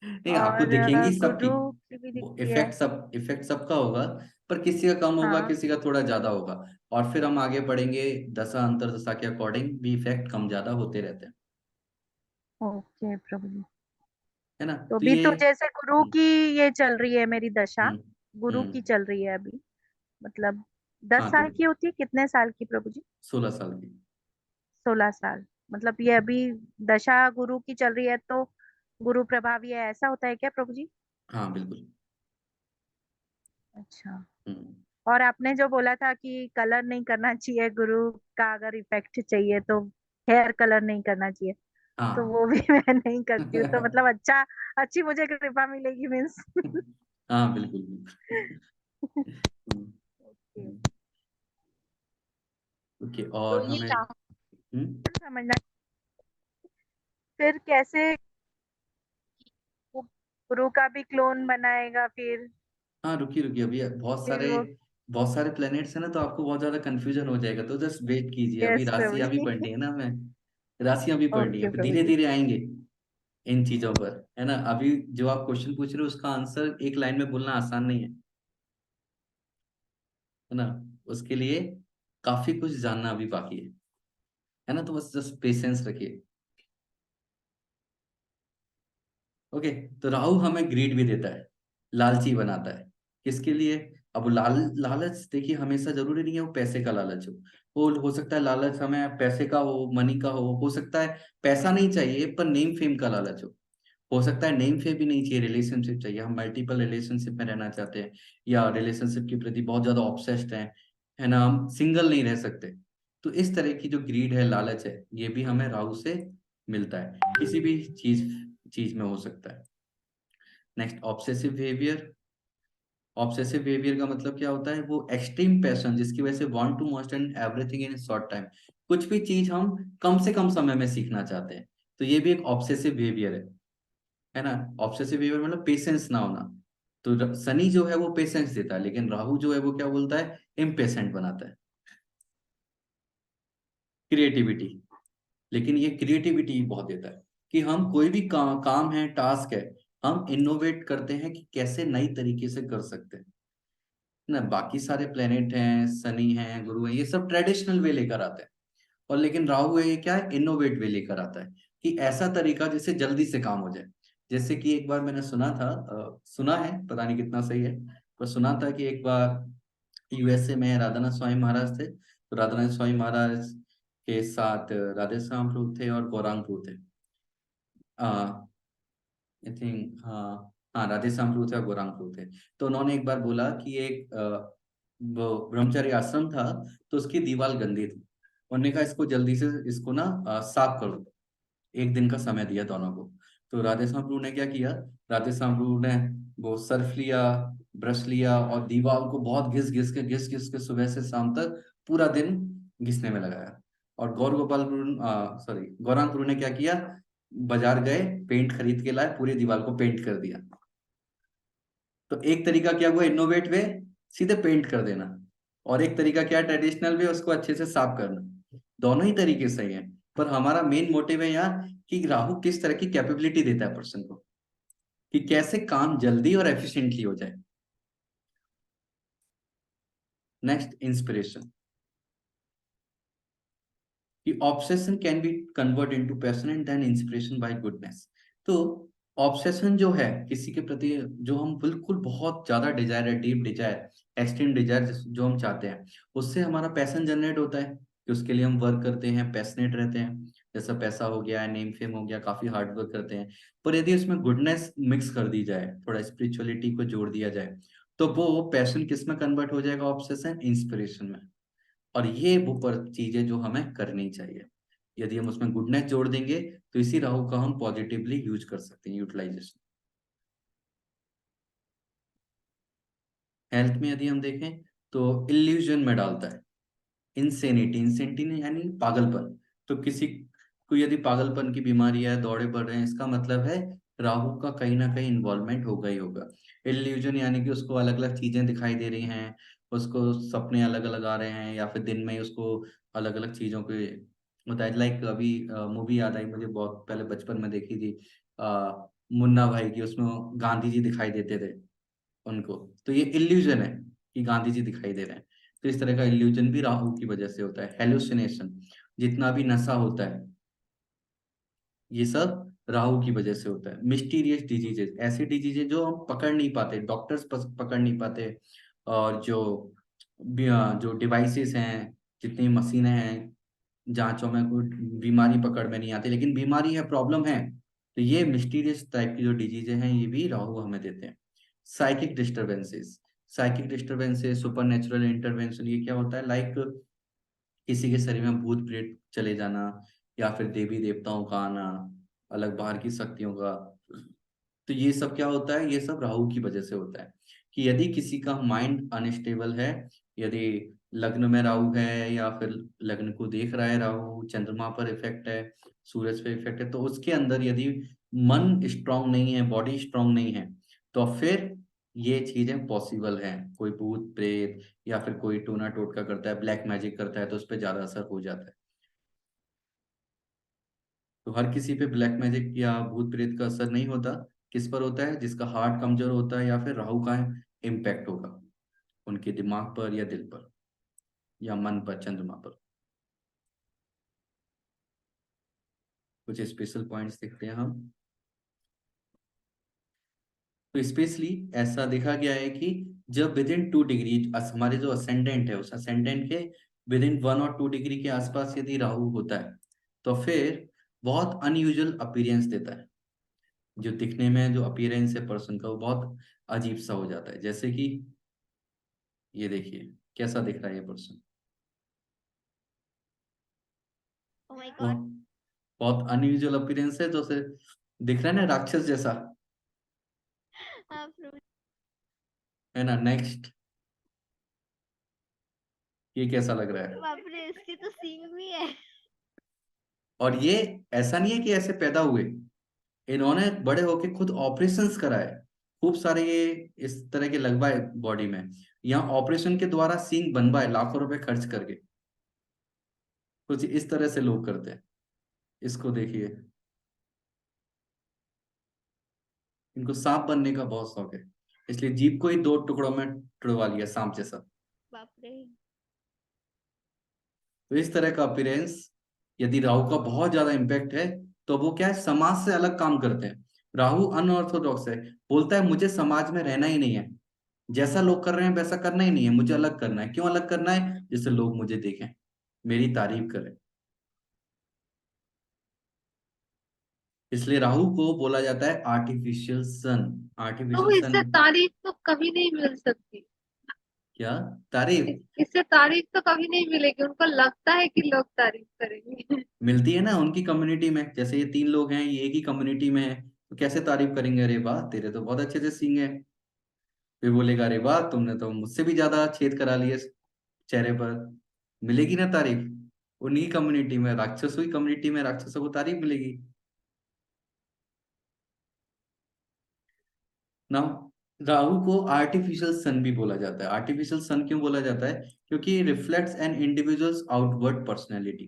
नहीं, आपको और दिखेंगी सबकी। गुरु की भी वो दिखती है। इफेक्ट सबका होगा, पर किसी का कम होगा, हाँ। किसी का थोड़ा ज्यादा होगा। और फिर हम आगे बढ़ेंगे, दशा अंतरदशा के अकॉर्डिंग भी इफेक्ट कम ज्यादा होते रहते हैं, ओके प्रभु जी। है ना। तो तो भी ये तो जैसे गुरु की ये चल रही है मेरी दशा, हम्म गुरु की हम्म चल रही है अभी। मतलब दस हाँ तो साल की होती है, कितने साल की प्रभु जी? 16 साल की। 16 साल। मतलब ये अभी दशा गुरु की चल रही है, तो गुरु प्रभाव ये ऐसा होता है क्या प्रभु जी? हाँ बिल्कुल। अच्छा। हम्म और आपने जो बोला था कि कलर नहीं करना चाहिए गुरु का, अगर इफेक्ट चाहिए तो हेयर कलर नहीं करना चाहिए, तो हाँ। वो भी मैं नहीं करती हूँ, तो मतलब अच्छा, अच्छी मुझे कृपा मिलेगी मीन्स। हाँ बिल्कुल बिल्कुल। हम्म, हम्म, ओके तो और ये हमें राहुल हम्म समझना, फिर कैसे वो गुरु का भी क्लोन बनाएगा फिर हाँ रुकिए रुकिए, अभी फिर वो। बहुत सारे प्लैनेट्स हैं ना, तो आपको बहुत ज्यादा कंफ्यूजन हो जाएगा, तो जस्ट वेट कीजिए, अभी यस प्रभु राशियां भी जी। पढ़नी है ना हमें। राशियां भी पढ़नी है, ओके अभी प्रभु धीरे जी। धीरे आएंगे इन चीजों पर, है ना। अभी जो आप क्वेश्चन पूछ रहे हो उसका आंसर एक लाइन में बोलना आसान नहीं है ना। उसके लिए काफी कुछ जानना अभी बाकी है ना। तो बस जस्ट पेशेंस रखिए। ओके। तो राहु हमें ग्रीड भी देता है, लालची बनाता है। किसके लिए? अब वो लालच देखिए, हमेशा जरूरी नहीं है वो पैसे का लालच हो। वो हो सकता है लालच हमें पैसे का मनी का हो सकता है पैसा नहीं चाहिए पर नेम फेम का लालच हो सकता है नेम फेम भी नहीं चाहिए, रिलेशनशिप चाहिए, हम मल्टीपल रिलेशनशिप में रहना चाहते हैं, या रिलेशनशिप के प्रति बहुत ज्यादा ऑब्सेस्ड हैं, है ना, हम सिंगल नहीं रह सकते। तो इस तरह की जो ग्रीड है, लालच है, ये भी हमें राहु से मिलता है, किसी भी चीज चीज में हो सकता है। Next, obsessive behaviour. Obsessive behaviour का मतलब क्या होता है? वो एक्सट्रीम पैशन जिसकी वजह से want to master everything in short time. कुछ भी चीज हम कम से कम समय में सीखना चाहते हैं, तो ये भी एक ऑब्सेसिव बिहेवियर है ना। ऑब्सेसिव बिहेवियर मतलब पेशेंस ना होना। तो शनि जो है वो पेशेंस देता है, लेकिन राहु जो है वो क्या बोलता है? इम्पेशेंट बनाता है। क्रिएटिविटी, लेकिन ये क्रिएटिविटी बहुत देता है कि हम कोई भी काम है, टास्क है, हम इनोवेट करते हैं कि कैसे नई तरीके से कर सकते हैं ना। बाकी सारे प्लेनेट हैं, शनि हैं, गुरु हैं, ये सब ट्रेडिशनल वे लेकर आते हैं, और लेकिन राहु है ये क्या है? इनोवेट वे लेकर आता है कि ऐसा तरीका जिससे जल्दी से काम हो जाए। जैसे कि एक बार मैंने सुना था, सुना है, पता नहीं कितना सही है, पर सुना था कि एक बार यूएसए में राधानाथ स्वामी महाराज थे, तो राधानाथ स्वामी महाराज के साथ राधे श्याम प्रभु थे और गौरांग प्रभु थे। आई थिंक, हाँ हाँ, राधे श्याम प्रभु थे और गौरांग प्रभु थे। तो उन्होंने एक बार बोला कि एक वो ब्रह्मचर्य आश्रम था, तो उसकी दीवार गंदी थी। उन्होंने कहा इसको जल्दी से इसको ना साफ कर दो। एक दिन का समय दिया दोनों को। तो राधेश्याम प्रभु ने क्या किया, राधेश्याम प्रभु ने वो सर्फ लिया, ब्रश लिया और दीवार को बहुत घिस घिस के सुबह से शाम तक पूरा दिन घिसने में लगाया। और गौरांग प्रभु ने क्या किया, बाजार गए, पेंट खरीद के लाए, पूरी दीवार को पेंट कर दिया। तो एक तरीका क्या हुआ, इनोवेट वे, सीधे पेंट कर देना, और एक तरीका क्या, ट्रेडिशनल वे, उसको अच्छे से साफ करना। दोनों ही तरीके सही है, पर हमारा मेन मोटिव है यहाँ कि राहु किस तरह की कैपेबिलिटी देता है पर्सन को, कि कैसे काम जल्दी और एफिशिएंटली हो जाए। Next, inspiration. कि obsession can be convert into passion and then inspiration by goodness. तो ऑब्सेशन जो है किसी के प्रति, जो हम बिल्कुल बहुत ज्यादा डिजायर है, डीप डिजायर, एक्सट्रीम डिजायर जो हम चाहते हैं, उससे हमारा पैशन जनरेट होता है कि उसके लिए हम वर्क करते हैं, पैशनेट रहते हैं। जैसा पैसा हो गया, नेम फेम हो गया, काफी हार्ड वर्क करते हैं। पर यदि उसमें गुडनेस मिक्स कर दी जाए, थोड़ा स्पिरिचुअलिटी को जोड़ दिया जाए, तो वो पैशन किस में कन्वर्ट हो जाएगा, ऑब्सेशन इंस्पिरेशन में। और ये वो पर चीजें जो हमें करनी चाहिए, यदि हम उसमें गुडनेस जोड़ देंगे तो इसी राहु का हम पॉजिटिवली यूज कर सकते हैं, यूटिलाइजेशन। हेल्थ में यदि हम देखें तो इल्यूजन में डालता है, इंसेनिटी, इंसेनिटी यानी पागलपन। तो किसी को यदि पागलपन की बीमारी है, दौड़े बढ़ रहे हैं, इसका मतलब है राहु का कहीं ना कहीं इन्वॉल्वमेंट होगा ही होगा। इल्यूजन यानी कि उसको अलग अलग चीजें दिखाई दे रही हैं, उसको सपने अलग अलग आ रहे हैं, या फिर दिन में ही उसको अलग अलग चीजों के होता है। लाइक अभी मूवी याद आई मुझे, बहुत पहले बचपन में देखी थी, मुन्ना भाई की, उसमें गांधी जी दिखाई देते थे उनको। तो ये इल्यूजन है कि गांधी जी दिखाई दे रहे हैं। तो इस तरह का इल्यूजन भी राहु की वजह से होता है। हेलुसिनेशन, जितना भी नशा होता है, ये सब राहु की वजह से होता है। मिस्टीरियस डिजीजेज, ऐसी डिजीजेज जो हम पकड़ नहीं पाते, डॉक्टर्स पकड़ नहीं पाते, और जो डिवाइसेस हैं, जितनी मशीनें हैं, जांचों में कोई बीमारी पकड़ में नहीं आती, लेकिन बीमारी है, प्रॉब्लम है। तो ये मिस्टीरियस टाइप की जो डिजीजें हैं, ये भी राहु हमें देते हैं। Psychic disturbances, psychic disturbances, super natural intervention, ये क्या होता है, लाइक किसी के शरीर में भूत प्रेत चले जाना, या फिर देवी देवताओं का आना, अलग बाहर की शक्तियों का। तो ये सब क्या होता है, ये सब राहु की वजह से होता है। कि यदि किसी का माइंड अनस्टेबल है, यदि लग्न में राहु है, या फिर लग्न को देख रहा है राहु, चंद्रमा पर इफेक्ट है, सूरज पे इफेक्ट है, तो उसके अंदर यदि मन स्ट्रांग नहीं है, बॉडी स्ट्रांग नहीं है, तो फिर ये चीजें पॉसिबल हैं। कोई भूत प्रेत या फिर कोई टोना टोटका करता है, ब्लैक मैजिक करता है, तो उस पर ज्यादा असर हो जाता है। तो हर किसी पे ब्लैक मैजिक या भूत प्रेत का असर नहीं होता। किस पर होता है, जिसका हार्ट कमजोर होता है, या फिर राहु का इम्पैक्ट होगा उनके दिमाग पर, या दिल पर, या मन पर, चंद्रमा पर। कुछ स्पेशल पॉइंट्स देखते हैं हम। तो स्पेशली ऐसा देखा गया है कि जब विद इन 2 डिग्री, हमारे जो असेंडेंट है, उस असेंडेंट के विद इन 1 और 2 डिग्री के आसपास यदि राहु होता है, तो फिर बहुत अनयूजुअल अपीयरेंस देता है। जो दिखने में जो अपीयरेंस है पर्सन का, वो बहुत अजीब सा हो जाता है। जैसे कि ये देखिए कैसा दिख रहा है ये पर्सन, ओ माय वो गॉड। बहुत अनयूजुअल अपीयरेंस है, जो से दिख रहा है ना राक्षस जैसा, हाँ प्रभु। है ना। नेक्स्ट, ये कैसा लग रहा है। बाप रे, इसके तो सींग भी है। और ये ऐसा नहीं है कि ऐसे पैदा हुए, इन्होंने बड़े होके खुद ऑपरेशंस कराए, खूब सारे ये इस तरह के लगवाए बॉडी में, यहाँ ऑपरेशन के द्वारा सींग बनवाए लाखों रुपए खर्च करके। कुछ इस तरह से लोग करते हैं। इसको देखिए, इनको सांप बनने का बहुत शौक है, इसलिए जीभ को ही 2 टुकड़ों में तुड़वा लिया सांप जैसा। बाप रे। तो इस तरह का अपीयरेंस, यदि राहु का बहुत ज्यादा इम्पैक्ट है, तो वो क्या है, समाज से अलग काम करते हैं। राहु अनऑर्थोडॉक्स है, बोलता है मुझे समाज में रहना ही नहीं है, जैसा लोग कर रहे हैं वैसा करना ही नहीं है, मुझे अलग करना है। क्यों अलग करना है, जिससे लोग मुझे देखें, मेरी तारीफ करें। इसलिए राहु को बोला जाता है आर्टिफिशियल सन। तो आर्टिफिशियल इससे सन, तारीफ तो कभी नहीं मिल सकती। क्या तारीफ इससे तारीफ तो कभी नहीं मिलेगी, उनको लगता है कि लोग तारीफ करेंगे। मिलती है ना उनकी कम्युनिटी में, जैसे ये 3 लोग हैं, ये एक ही कम्युनिटी में है, तो कैसे तारीफ करेंगे, अरे वाह तेरे तो बहुत अच्छे से सींग है। फिर बोलेगा अरे वाह तुमने तो मुझसे भी ज्यादा छेद करा लिए चेहरे पर। मिलेगी ना तारीफ। उन्हीं कम्युनिटी में, राक्षसों की कम्युनिटी में राक्षसों को तारीफ मिलेगी ना। राहु को आर्टिफिशियल सन भी बोला जाता है। आर्टिफिशियल सन क्यों बोला जाता है? क्योंकि reflects an individuals outward personality.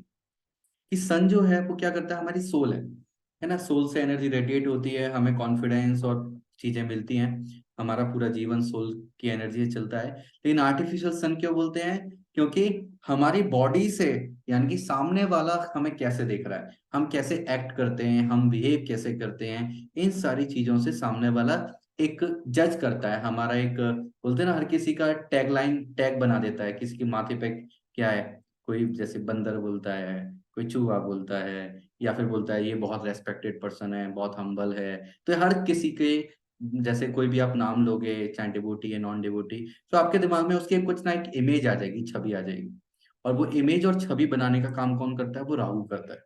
कि सन जो है वो क्या करता है, हमारी सोल है ना। सोल से एनर्जी रेडिएट होती है, हमें कॉन्फिडेंस और चीजें मिलती हैं। हमारा पूरा जीवन सोल की एनर्जी से चलता है। लेकिन आर्टिफिशियल सन क्यों बोलते हैं? क्योंकि हमारी बॉडी से, यानी कि सामने वाला हमें कैसे देख रहा है, हम कैसे एक्ट करते हैं, हम बिहेव कैसे करते हैं, इन सारी चीजों से सामने वाला एक जज करता है। हमारा एक, बोलते हैं ना, हर किसी का टैग लाइन टैग बना देता है किसी के माथे पे क्या है। कोई जैसे बंदर बोलता है, कोई चूहा बोलता है, या फिर बोलता है ये बहुत रेस्पेक्टेड पर्सन है, बहुत हम्बल है। तो हर किसी के, जैसे कोई भी आप नाम लोगे, चाहे डिवोटी है नॉन डिवोटी, तो आपके दिमाग में उसकी कुछ ना एक इमेज आ जाएगी, छवि आ जाएगी। और वो इमेज और छवि बनाने का काम कौन करता है? वो राहु करता है।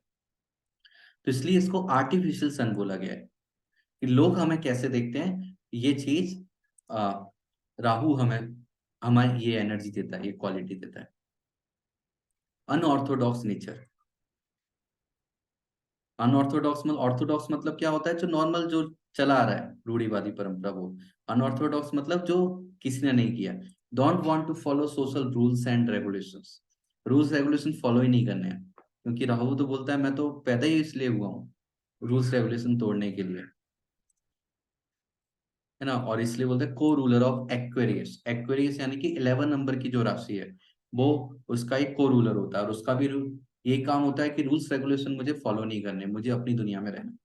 तो इसलिए इसको आर्टिफिशियल सन बोला गया है, कि लोग हमें कैसे देखते हैं, ये चीज आ, राहु हमें हमें ये एनर्जी देता है, ये क्वालिटी देता है। Unorthodox nature. अनऑर्थोडॉक्स मतलब, ऑर्थोडॉक्स मतलब क्या होता है? जो नॉर्मल, जो चला आ रहा है, रूढ़िवादी परंपरा, वो। अनऑर्थोडॉक्स मतलब जो किसी ने नहीं किया। Don't want to follow social rules and regulations. Rules regulation follow ही नहीं करने हैं, क्योंकि राहु तो बोलता है मैं तो पैदा ही इसलिए हुआ हूँ रूल्स रेगुलेशन तोड़ने के लिए, है ना। और इसलिए बोलते हैं को रूलर ऑफ एक्वेरियस। एक्वेरियस यानी कि 11 नंबर की जो राशि है, वो उसका एक को रूलर होता है, और उसका भी ये काम होता है कि रूल्स रेगुलेशन मुझे फॉलो नहीं करने, मुझे अपनी दुनिया में रहना।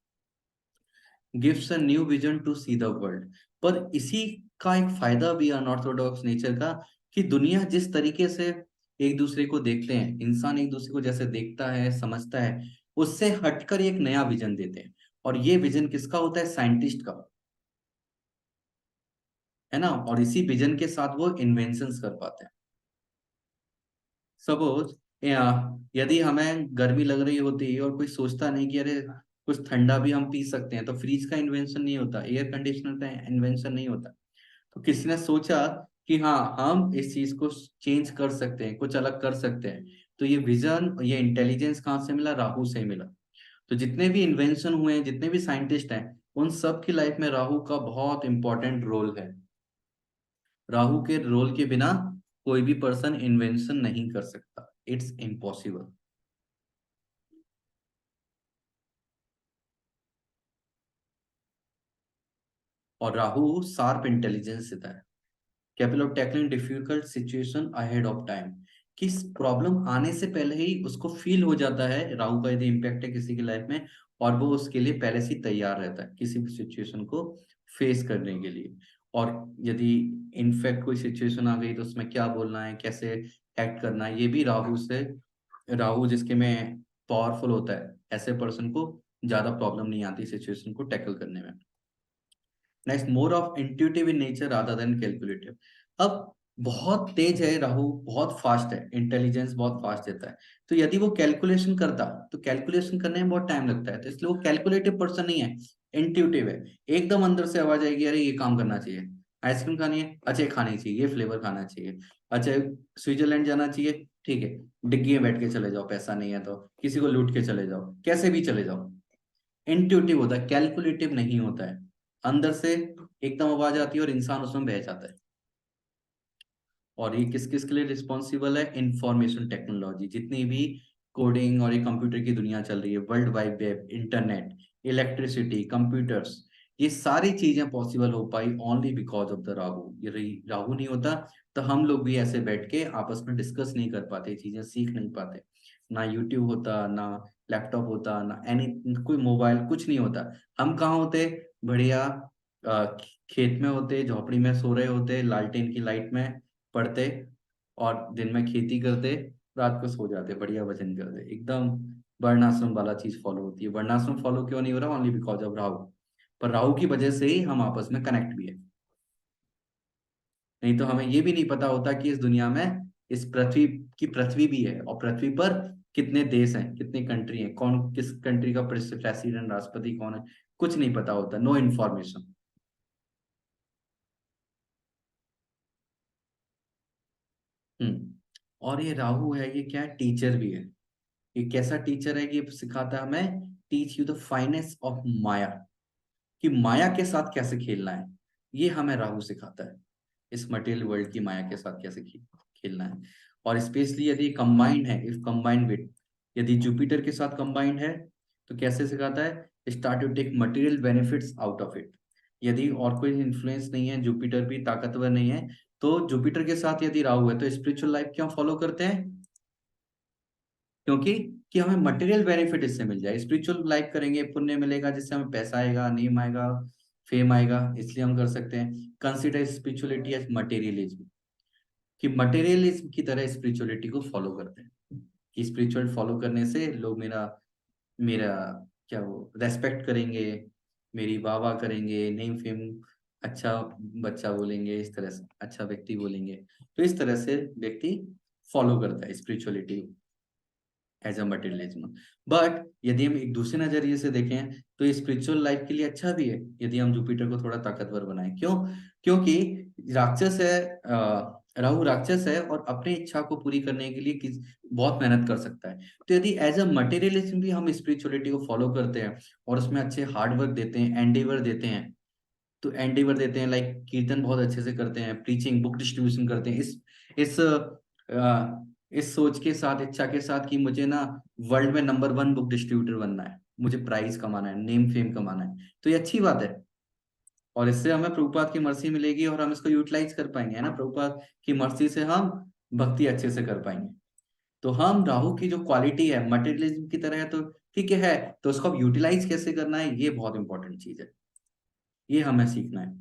Gives a new vision to see the world. पर इसी का एक फायदा भी अनऑर्थोडॉक्स नेचर का, कि दुनिया जिस तरीके से एक दूसरे को देखते हैं, इंसान एक दूसरे को जैसे देखता है, समझता है, उससे हटकर एक नया विजन देते हैं। और ये विजन किसका होता है? साइंटिस्ट का, है ना। और इसी विजन के साथ वो इन्वेंशंस कर पाते हैं। सपोज यदि हमें गर्मी लग रही होती है और कोई सोचता नहीं कि अरे कुछ ठंडा भी हम पी सकते हैं, तो फ्रिज का इन्वेंशन नहीं होता, एयर कंडीशनर का इन्वेंशन नहीं होता। तो किसी ने सोचा कि हाँ हम इस चीज को चेंज कर सकते हैं, कुछ अलग कर सकते हैं। तो ये विजन, ये इंटेलिजेंस कहाँ से मिला? राहु से मिला। तो जितने भी इन्वेंशन हुए हैं, जितने भी साइंटिस्ट हैं, उन सब की लाइफ में राहु का बहुत इंपॉर्टेंट रोल है। राहु के रोल के बिना कोई भी पर्सन इन्वेंशन नहीं कर सकता, इट्स इम्पॉसिबल। और राहु शार्प इंटेलिजेंस देता है, capable of tackling difficult situation ahead of time. कि प्रॉब्लम आने से पहले ही उसको फील हो जाता है, राहु का यदि इम्पैक्ट है किसी की लाइफ में, और वो उसके लिए पहले से ही तैयार रहता है किसी भी सिचुएशन को फेस करने के लिए। और यदि इनफैक्ट कोई सिचुएशन आ गई तो उसमें क्या बोलना है, कैसे एक्ट करना है, ये भी राहु जिसके में पावरफुल होता है, ऐसे पर्सन को ज्यादा प्रॉब्लम नहीं आती सिचुएशन को टैकल करने में। Next, more of intuitive in nature rather than calculative. अब बहुत तेज है राहु, बहुत फास्ट है, इंटेलिजेंस बहुत फास्ट देता है। तो यदि वो कैलकुलेशन करता, तो कैलकुलेशन करने में बहुत टाइम लगता है, तो इसलिए वो कैलकुलेटिव पर्सन नहीं है, इंट्यूटिव है। एकदम अंदर से आवाज आएगी, अरे ये काम करना चाहिए, आइसक्रीम खानी है, अच्छा ये खानी चाहिए, ये फ्लेवर खाना चाहिए, अच्छा स्विट्जरलैंड जाना चाहिए, ठीक है, डिग्गी में बैठ के चले जाओ, पैसा नहीं है तो किसी को लूट के चले जाओ, कैसे भी चले जाओ। इंट्यूटिव होता है, कैलकुलेटिव नहीं होता है। अंदर से एकदम आवाज आती है और इंसान उसमें बह जाता है। और ये किस किस के लिए रिस्पॉन्सिबल है? इंफॉर्मेशन टेक्नोलॉजी, जितनी भी कोडिंग और ये कंप्यूटर की दुनिया चल रही है, world wide web, internet, electricity, computers, ये सारी चीजें पॉसिबल हो पाई only because of the Rahu. ये राहु नहीं होता तो हम लोग भी ऐसे बैठ के आपस में डिस्कस नहीं कर पाते, चीजें सीख नहीं पाते। ना यूट्यूब होता, ना लैपटॉप होता, ना एनी, कोई मोबाइल, कुछ नहीं होता। हम कहाँ होते? बढ़िया खेत में होते, झोपड़ी में सो रहे होते, लालटेन की लाइट में पढ़ते, और दिन में खेती करते, रात को सो जाते, बढ़िया भजन करते, एकदम वर्णाश्रम वाला चीज फॉलो होती है। वर्णाश्रम फॉलो क्यों नहीं हो रहा? Only because of Rahu. पर राहु की वजह से ही हम आपस में कनेक्ट भी है। नहीं तो हमें ये भी नहीं पता होता कि इस दुनिया में इस पृथ्वी भी है, और पृथ्वी पर कितने देश हैं, कितनी कंट्री हैं, कौन किस कंट्री का प्रेसिडेंट राष्ट्रपति कौन है, कुछ नहीं पता होता, नो इन्फॉर्मेशन। और ये राहु है, ये क्या है, टीचर भी है। ये कैसा टीचर है कि ये सिखाता है हमें, teach you the finesse of maya, कि माया के साथ कैसे खेलना है, ये हमें राहु सिखाता है। इस मटेरियल वर्ल्ड की माया के साथ कैसे खेलना है। और स्पेशली यदि कंबाइंड है, इफ कंबाइंड विद, यदि जुपिटर के साथ कंबाइंड है तो कैसे सिखाता है, start to take material benefits out of it. यदि और कोई इन्फ्लुएंस नहीं है, जुपिटर भी ताकतवर नहीं है, तो जुपिटर के साथ यदि राहु है तो स्पिरिचुअल लाइफ क्यों फॉलो करते हैं, क्योंकि कि हमें मटेरियल बेनिफिट इससे मिल जाए। स्पिरिचुअल लाइफ करेंगे, पुण्य मिलेगा, जिससे हमें पैसा आएगा, नेम आएगा, फेम आएगा, इसलिए हम कर सकते हैं। कंसिडर स्पिरिचुअलिटी एज मटेरियलिज्म, कि मटेरियलिज्म की तरह स्पिरिचुअलिटी को फॉलो करते हैं, कि स्पिरिचुअल फॉलो करने से लोग मेरा मेरा क्या वो रेस्पेक्ट करेंगे, मेरी वाह वाह करेंगे, नेम फेम, अच्छा बच्चा बोलेंगे, इस तरह से अच्छा व्यक्ति बोलेंगे। तो इस तरह से व्यक्ति फॉलो करता है spirituality as a materialism. But यदि हम एक दूसरे नजरिए से देखें तो ये स्पिरिचुअल लाइफ के लिए अच्छा भी है, यदि हम जुपिटर को थोड़ा ताकतवर बनाएं। क्यों? क्योंकि राक्षस है, राहु राक्षस है और अपनी इच्छा को पूरी करने के लिए बहुत मेहनत कर सकता है। तो यदि एज अ मटेरियलिज्म भी हम स्पिरिचुअलिटी को फॉलो करते हैं और उसमें अच्छे हार्डवर्क देते हैं, एंडेवर देते हैं, तो एंडेवर देते हैं, लाइक कीर्तन बहुत अच्छे से करते हैं, प्रीचिंग, बुक डिस्ट्रीब्यूशन करते हैं, इस इस सोच के साथ, इच्छा के साथ कि मुझे ना वर्ल्ड में नंबर 1 बुक डिस्ट्रीब्यूटर बनना है, मुझे प्राइज कमाना है, नेम फेम कमाना है, तो ये अच्छी बात है। और इससे हमें प्रभुपाद की मर्सी मिलेगी और हम इसको यूटिलाइज कर पाएंगे, है ना। प्रभुपाद की मर्सी से हम भक्ति अच्छे से कर पाएंगे। तो हम राहु की जो क्वालिटी है मटेरियलिज्म की तरह है, तो ठीक है, तो उसको अब यूटिलाइज कैसे करना है, ये बहुत इंपॉर्टेंट चीज है, ये हमें सीखना है।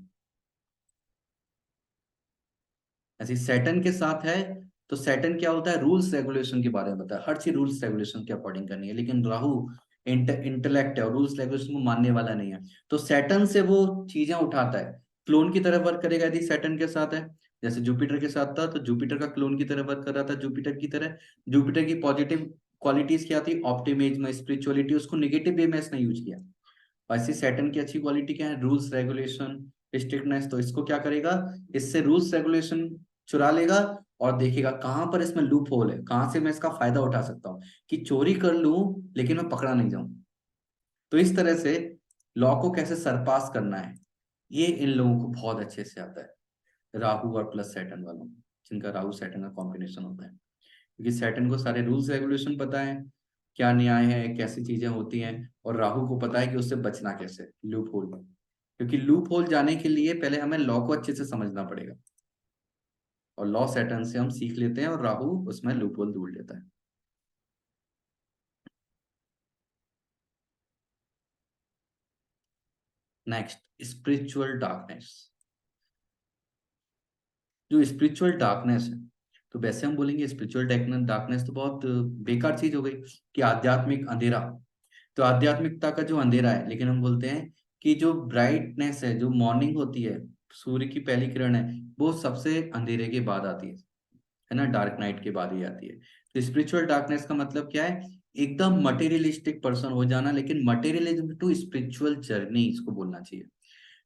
ऐसे सैटर्न के साथ है, तो सैटर्न क्या होता है, रूल्स रेगुलेशन के बारे में बताया, हर चीज रूल्स रेगुलेशन के अकॉर्डिंग करनी है। लेकिन राहु इंटेलेक्ट है और रूल्स रेगुलेशन को मानने वाला नहीं है, तो सैटर्न से वो चीजें उठाता है, क्लोन की तरह वर्क करेगा यदि सैटर्न के साथ है। जैसे जुपिटर के साथ था तो जुपिटर का क्लोन की तरह वर्क कर रहा था, जुपिटर की तरह। जुपिटर की पॉजिटिव क्वालिटीज क्या थी, ऑप्टिमिज्म, स्पिरिचुअलिटी, उसको निगेटिव वे में इसने यूज किया। वैसे सैटर्न की अच्छी क्वालिटी क्या है, रूल्स रेगुलेशन, स्ट्रिक्टनेस, तो इसको क्या करेगा, इससे रूल्स रेगुलेशन चुरा लेगा और देखेगा कहां पर इसमें लूप होल है, कहां से मैं इसका फायदा उठा सकता हूँ, कि चोरी कर लूं लेकिन मैं पकड़ा नहीं जाऊं। तो इस तरह से लॉ को कैसे सरपास करना है, ये इन लोगों को बहुत अच्छे से आता है, राहु और प्लस सैटर्न वालों को, जिनका राहु सैटर्न का कॉम्बिनेशन होता है। क्योंकि सैटर्न को सारे रूल्स रेगुलेशन पता है, क्या न्याय है, कैसी चीजें होती हैं, और राहु को पता है कि उससे बचना कैसे, लूप होल। क्योंकि लूप होल जाने के लिए पहले हमें लॉ को अच्छे से समझना पड़ेगा, और लॉ सैटर्न से हम सीख लेते हैं और राहु उसमें लूप होल ढूंढ लेता है। Next, spiritual darkness. जो स्पिरिचुअल डार्कनेस है, तो वैसे हम बोलेंगे स्पिरिचुअल डार्कनेस तो बहुत बेकार चीज हो गई, कि आध्यात्मिक अंधेरा। तो आध्यात्मिकता का जो अंधेरा है, लेकिन हम बोलते हैं कि जो ब्राइटनेस है, जो मॉर्निंग होती है, सूर्य की पहली किरण है, वो सबसे अंधेरे के बाद आती है ना, डार्क नाइट के बाद ही आती है। तो स्पिरिचुअल डार्कनेस का मतलब क्या है, एकदम मटेरियलिस्टिक पर्सन हो जाना, लेकिन मटेरियलिज्म टू स्पिरिचुअल जर्नी इसको बोलना चाहिए।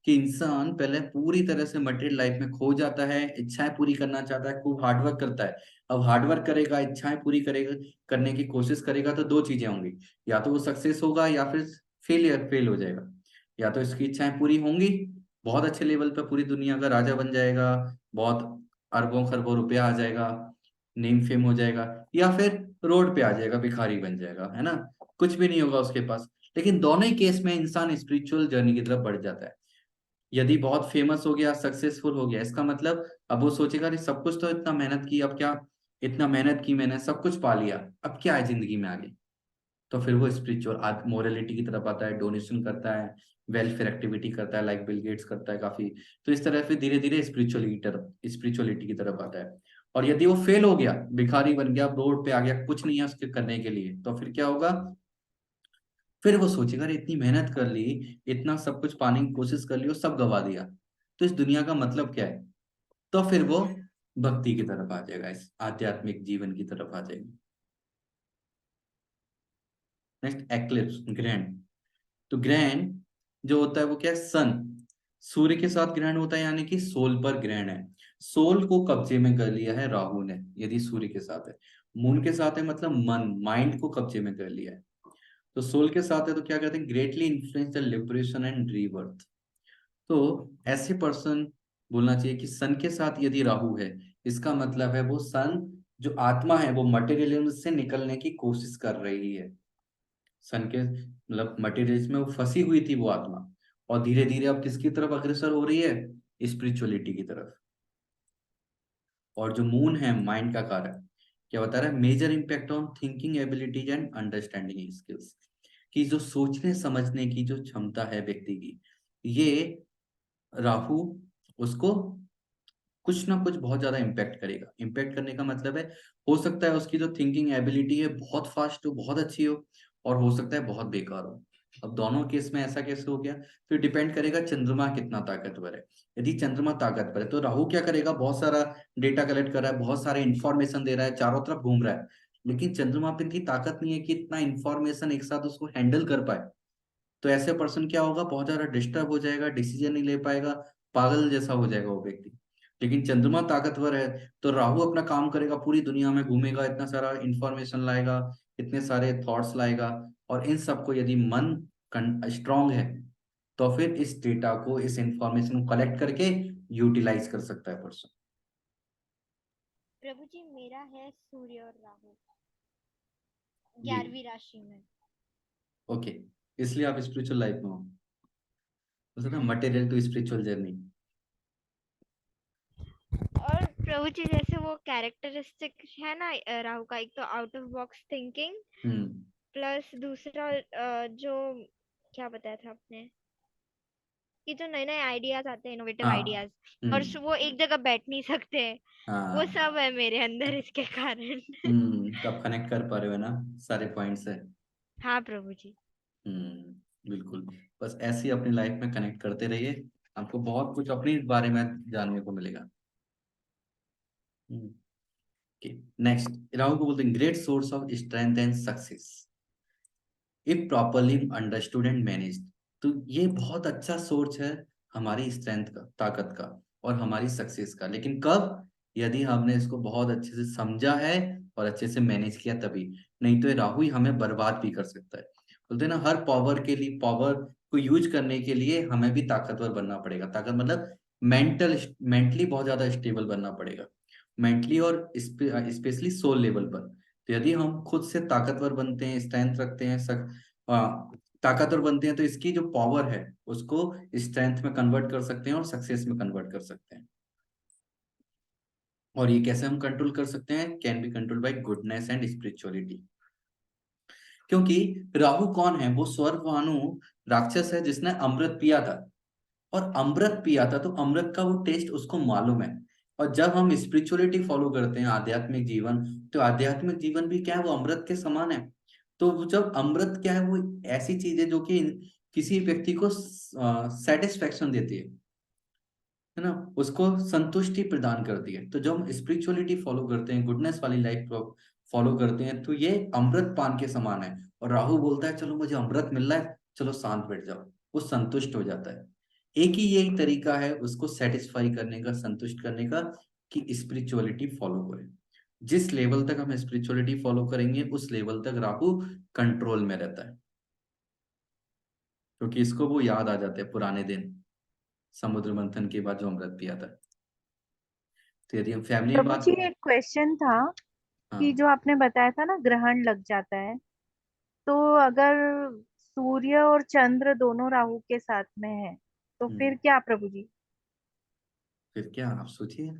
कि इंसान पहले पूरी तरह से मटेरियल लाइफ में खो जाता है, इच्छाएं पूरी करना चाहता है, खूब हार्डवर्क करता है। अब हार्डवर्क करेगा, इच्छाएं पूरी करेगा, करने की कोशिश करेगा, तो दो चीजें होंगी, या तो वो सक्सेस होगा या फिर फेल हो जाएगा। या तो इसकी इच्छाएं पूरी होंगी, बहुत अच्छे लेवल पे पूरी दुनिया का राजा बन जाएगा, बहुत अरबों खरबों रुपया आ जाएगा, नेम फेम हो जाएगा, या फिर रोड पे आ जाएगा, भिखारी बन जाएगा, है ना, कुछ भी नहीं होगा उसके पास। लेकिन दोनों ही केस में इंसान स्पिरिचुअल जर्नी की तरफ बढ़ जाता है। यदि बहुत फेमस हो गया, सक्सेसफुल हो गया, इसका मतलब अब वो सोचेगा अरे सब कुछ तो इतना मेहनत की, अब क्या, इतना मेहनत की मैंने, सब कुछ पा लिया, अब क्या है जिंदगी में आगे। तो फिर वो स्पिरिचुअल मोरालिटी की तरफ आता है, डोनेशन करता है, वेलफेयर एक्टिविटी करता है, लाइक बिल गेट्स करता है काफी। तो इस तरह फिर धीरे धीरे स्पिरिचुअलिटी की तरफ आता है। और यदि वो फेल हो गया, भिखारी बन गया, रोड पे आ गया, कुछ नहीं है उसके करने के लिए, तो फिर क्या होगा, फिर वो सोचेगा अरे इतनी मेहनत कर ली, इतना सब कुछ पाने की कोशिश कर ली और सब गवा दिया, तो इस दुनिया का मतलब क्या है। तो फिर वो भक्ति की तरफ आ जाएगा, इस आध्यात्मिक जीवन की तरफ आ जाएगा। नेक्स्ट एक्लिप्स, ग्रहण। तो ग्रहण जो होता है वो क्या है, सन सूर्य के साथ ग्रहण होता है, यानी कि सोल पर ग्रहण है। सोल को कब्जे में कर लिया है राहु ने, यदि सूर्य के साथ है। मून के साथ है मतलब मन, माइंड को कब्जे में कर लिया है। तो सोल के साथ है तो क्या कहते हैं, greatly influence the liberation and rebirth. तो ऐसे पर्सन बोलना चाहिए कि सन के साथ यदि राहु है, इसका मतलब है वो सन जो आत्मा है वो मटेरियलिज्म से निकलने की कोशिश कर रही है। सन के मतलब मटेरियल्स में वो फंसी हुई थी वो आत्मा, और धीरे धीरे अब किसकी तरफ अग्रसर हो रही है, स्पिरिचुअलिटी की तरफ। और जो मून है माइंड का कारक, क्या बता रहा है, major impact on thinking abilities and understanding skills, कि जो सोचने समझने की जो क्षमता है व्यक्ति की, ये राहु उसको कुछ ना कुछ बहुत ज्यादा इम्पैक्ट करेगा। इम्पैक्ट करने का मतलब है, हो सकता है उसकी जो थिंकिंग एबिलिटी है बहुत फास्ट हो, बहुत अच्छी हो, और हो सकता है बहुत बेकार हो। अब दोनों केस में ऐसा कैसे हो गया, तो डिपेंड करेगा चंद्रमा कितना ताकतवर है। यदि चंद्रमा ताकतवर है तो राहु क्या करेगा, बहुत सारा डेटा कलेक्ट कर रहा है, बहुत सारे इंफॉर्मेशन दे रहा है, चारों तरफ घूम रहा है, लेकिन चंद्रमा पे इनकी ताकत नहीं है कि इतना इंफॉर्मेशन एक साथ उसको हैंडल कर पाए। तो ऐसे पर्सन क्या होगा, बहुत ज्यादा डिस्टर्ब हो जाएगा, डिसीजन नहीं ले पाएगा, पागल जैसा हो जाएगा वो व्यक्ति। लेकिन चंद्रमा ताकतवर है तो राहु अपना काम करेगा, पूरी दुनिया में घूमेगा, इतना सारा इंफॉर्मेशन लाएगा, इतने सारे थॉट्स लाएगा, और इन सबको यदि मन स्ट्रांग है तो फिर इस डेटा को, इस इंफॉर्मेशन को कलेक्ट करके यूटिलाइज कर सकता है पर्सन। प्रभु जी मेरा है सूर्य और राहु ये 11वीं राशि में। ओके, इसलिए आप स्पिरिचुअल लाइफ में हो, ना मटेरियल टू स्पिरिचुअल जर्नी। और प्रभु जी जैसे वो कैरेक्टरिस्टिक है ना राहु का, एक तो out of box thinking, hmm. Plus दूसरा जो क्या बताया था आपने कि जो नए नए आइडियाज आते हैं, इनोवेटिव हाँ। आइडियाज, और हम्म। वो एक जगह बैठ नहीं सकते, वो हाँ। सब है मेरे अंदर इसके कारण। तो आप कनेक्ट कर पा रहे हो ना सारे पॉइंट से। हाँ प्रभु जी। बिल्कुल। बस ऐसे ही अपनी लाइफ में कनेक्ट करते रहिए, आपको बहुत कुछ अपने बारे में जानने को मिलेगा। नेक्स्ट, राहु को बोलते हैं great source of strength and success if properly understood and managed. तो ये बहुत अच्छा सोर्स है हमारी स्ट्रेंथ का, ताकत का, और हमारी सक्सेस का, लेकिन कब, यदि हमने इसको बहुत अच्छे से समझा है और अच्छे से मैनेज किया तभी। नहीं तो ये राहु ही हमें बर्बाद भी कर सकता है। बोलते हैं ना, हर पावर के लिए, पावर को यूज करने के लिए हमें भी ताकतवर बनना पड़ेगा। ताकत मतलब मेंटली बहुत ज्यादा स्टेबल बनना पड़ेगा, मेंटली और स्पेशली सोल लेवल पर। तो यदि हम खुद से ताकतवर बनते हैं, स्ट्रेंथ रखते हैं, ताकतवर बनते हैं, तो इसकी जो पावर है उसको स्ट्रेंथ में कन्वर्ट कर सकते हैं और सक्सेस में कन्वर्ट कर सकते हैं। और ये कैसे हम कंट्रोल कर सकते हैं, can be control by goodness and spirituality. क्योंकि राहु कौन है, वो स्वर्गवानु राक्षस है जिसने अमृत पिया था, और अमृत पिया था तो अमृत का वो टेस्ट उसको मालूम है। और जब हम स्पिरिचुअलिटी फॉलो करते हैं, आध्यात्मिक जीवन, तो आध्यात्मिक जीवन भी क्या है, वो अमृत के समान है। तो वो जब अमृत क्या है, वो ऐसी चीज है जो कि किसी व्यक्ति को सेटिस्फेक्शन देती है ना, उसको संतुष्टि प्रदान करती है। तो जब हम स्पिरिचुअलिटी फॉलो करते हैं, गुडनेस वाली लाइफ फॉलो करते हैं, तो ये अमृत पान के समान है। और राहु बोलता है चलो मुझे अमृत मिल रहा है, चलो शांत बैठ जाओ, वो संतुष्ट हो जाता है। एक ही यही तरीका है उसको सेटिस्फाई करने का, संतुष्ट करने का, कि स्पिरिचुअलिटी फॉलो करें। जिस लेवल तक हम स्पिरिचुअलिटी फॉलो करेंगे उस लेवल तक राहु कंट्रोल में रहता है, क्योंकि इसको वो याद आ जाते हैं पुराने दिन, समुद्र मंथन के बाद जो अमृत पिया था। तो यदि हम फैमिली में प्रभु बात, जी एक क्वेश्चन था कि हाँ। जो आपने बताया था ना ग्रहण लग जाता है, तो अगर सूर्य और चंद्र दोनों राहु के साथ में है तो फिर हम्म, क्या प्रभु जी? फिर क्या आप सोचिए।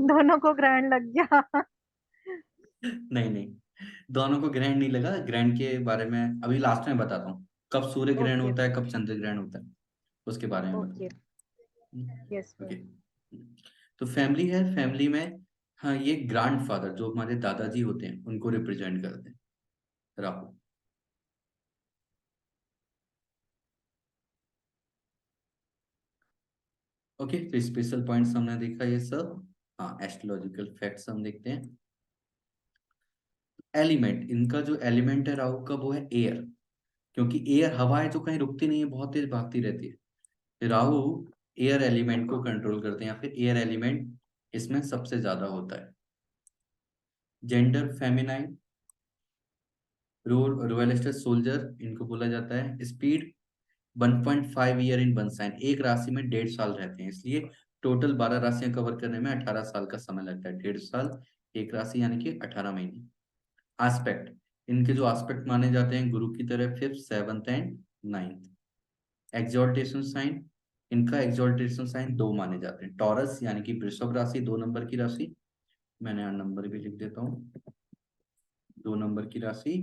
दोनों को ग्रहण लग गया। नहीं नहीं, दोनों को ग्रहण नहीं लगा। ग्रहण के बारे में अभी लास्ट में बताता हूँ, कब सूर्य ग्रहण ओके होता है, कब चंद्र ग्रहण होता है, उसके बारे में ओके। बताता हूँ। Yes okay. प्रभु। तो फैमिली है, फैमिली में हाँ, ये ग्रैंड फादर जो हमारे दादाजी होते हैं उनको रिप्रेजेंट करते हैं राहु। ओके, तो स्पेशल पॉइंट्स हमने देखा ये सब। हाँ, एस्ट्रोलॉजिकल फैक्ट्स हम देखते हैं। एलिमेंट, इनका जो एलिमेंट है राहु का वो है एयर, क्योंकि एयर हवा है जो कहीं रुकती नहीं है, बहुत तेज भागती रहती है। राहु एयर एलिमेंट को कंट्रोल करते हैं, या फिर एयर एलिमेंट इसमें सबसे ज्यादा होता है। जेंडर फेमिनाइन, रोयलिस्ट सोल्जर इनको बोला जाता है। Speed 1.5 year in one sine, एक राशि में 1.5 साल रहते हैं, इसलिए टोटल 12 राशियां कवर करने में 18 साल का समय लगता है। 1.5 साल एक राशि यानी कि 18 महीने। एस्पेक्ट, इनके जो एस्पेक्ट माने जाते हैं गुरु की तरह 5th 7th and 9th। Exaltation sign, इनका एक्सॉल्टेशन साइन 2 माने जाते हैं। टॉरस यानी कि वृषभ राशि 2 नंबर की राशि, मैंने यहाँ नंबर भी लिख देता हूँ, 2 नंबर की राशि।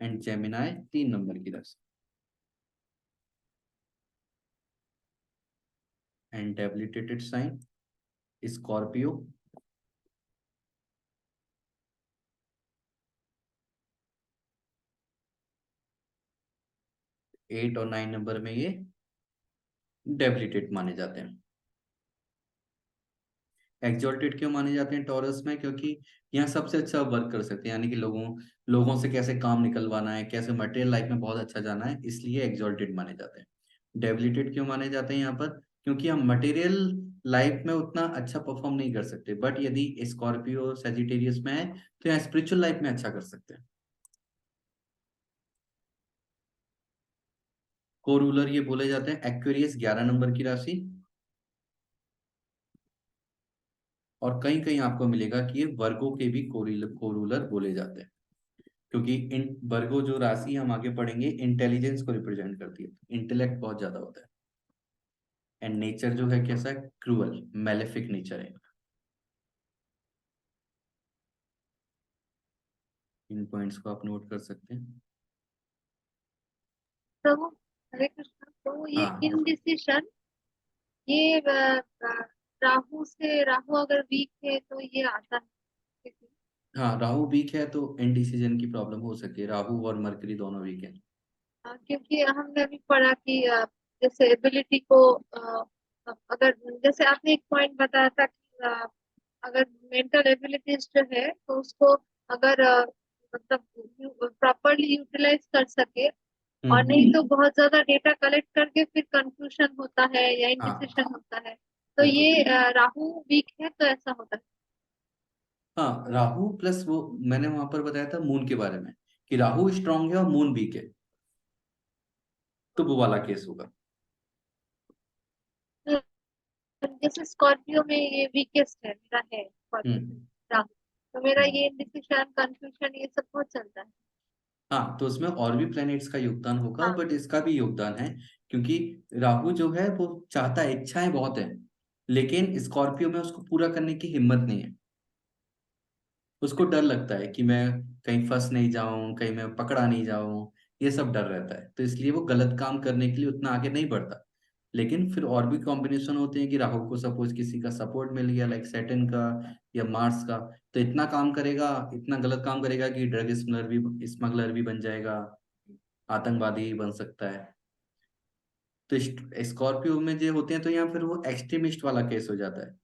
एंड जेमिनाई 3 नंबर की राशि। एंड डेबिलिटेटेड साइन स्कॉर्पियो, 8 और 9 नंबर में ये डेबिलिटेट माने जाते हैं। एक्सॉल्टेड क्यों माने जाते हैं टॉरस में? क्योंकि यहाँ सबसे अच्छा वर्क कर सकते हैं, यानी कि लोगों से कैसे काम निकलवाना है, कैसे मटेरियल लाइफ में बहुत अच्छा जाना है, इसलिए एक्सॉल्टेड माने जाते हैं। डेबिलिटेड क्यों माने जाते हैं यहाँ पर? क्योंकि हम मटेरियल लाइफ में उतना अच्छा परफॉर्म नहीं कर सकते, बट यदि स्कॉर्पियो सेजिटेरियस में है तो यहाँ स्पिरिचुअल लाइफ में अच्छा कर सकते हैं। को रूलर ये बोले जाते हैं एक्वेरियस 11 नंबर की राशि। और कहीं कहीं आपको मिलेगा कि ये वर्गो के भी को रूलर बोले जाते हैं, क्योंकि इन वर्गो जो राशि हम आगे पढ़ेंगे इंटेलिजेंस को रिप्रेजेंट करती है, इंटेलेक्ट बहुत ज्यादा होता है। एंड नेचर जो है कैसा है? क्रूअल, मेलेफिक नेचर है। इन पॉइंट्स को आप नोट कर सकते हैं। प्रभु हरे कृष्ण। तो ये हाँ इनडिसिशन, ये राहु अगर वीक है तो ये आता है। हाँ, राहु वीक है तो इनडिसीजन की प्रॉब्लम हो सकती है। राहु और मरकरी दोनों वीक है। क्योंकि हमने भी पढ़ा कि जैसे एबिलिटी को अगर जैसे आपने एक पॉइंट बताया था कि अगर मेंटल एबिलिटीज जो है तो उसको अगर मतलब प्रॉपरली यूटिलाइज कर सके, और नहीं तो बहुत ज्यादा डेटा कलेक्ट करके फिर कंफ्यूजन होता है या हाँ इंडिसिशन होता है। तो बिल्कुल। ये राहु वीक है तो ऐसा होता है। हाँ, राहु प्लस वो मैंने वहां पर बताया था मून के बारे में, कि राहु स्ट्रांग है और मून वीक है, तो वो वाला केस होगा। जैसे स्कॉर्पियो में ये वीकेस्ट है, मेरा है स्कॉर्पियो हम्म राहु, तो मेरा हम्म। ये इंडिसिशन कंफ्यूजन ये सब बहुत चलता है। हाँ, तो उसमें और भी प्लैनेट्स का योगदान होगा, हाँ बट इसका भी योगदान है, क्योंकि राहु जो है वो चाहता है, इच्छाएं बहुत है, लेकिन स्कॉर्पियो में उसको पूरा करने की हिम्मत नहीं है। उसको डर लगता है कि मैं कहीं फंस नहीं जाऊं, कहीं मैं पकड़ा नहीं जाऊं, ये सब डर रहता है, तो इसलिए वो गलत काम करने के लिए उतना आगे नहीं बढ़ता। लेकिन फिर और भी कॉम्बिनेशन होते हैं कि राहु को सपोज किसी का सपोर्ट मिल गया, लाइक सैटर्न का या मार्स का, तो इतना काम करेगा, इतना गलत काम करेगा कि ड्रग स्मगलर भी बन जाएगा, आतंकवादी बन सकता है। तो स्कॉर्पियो में जो होते हैं तो यहाँ फिर वो एक्सट्रीमिस्ट वाला केस हो जाता है,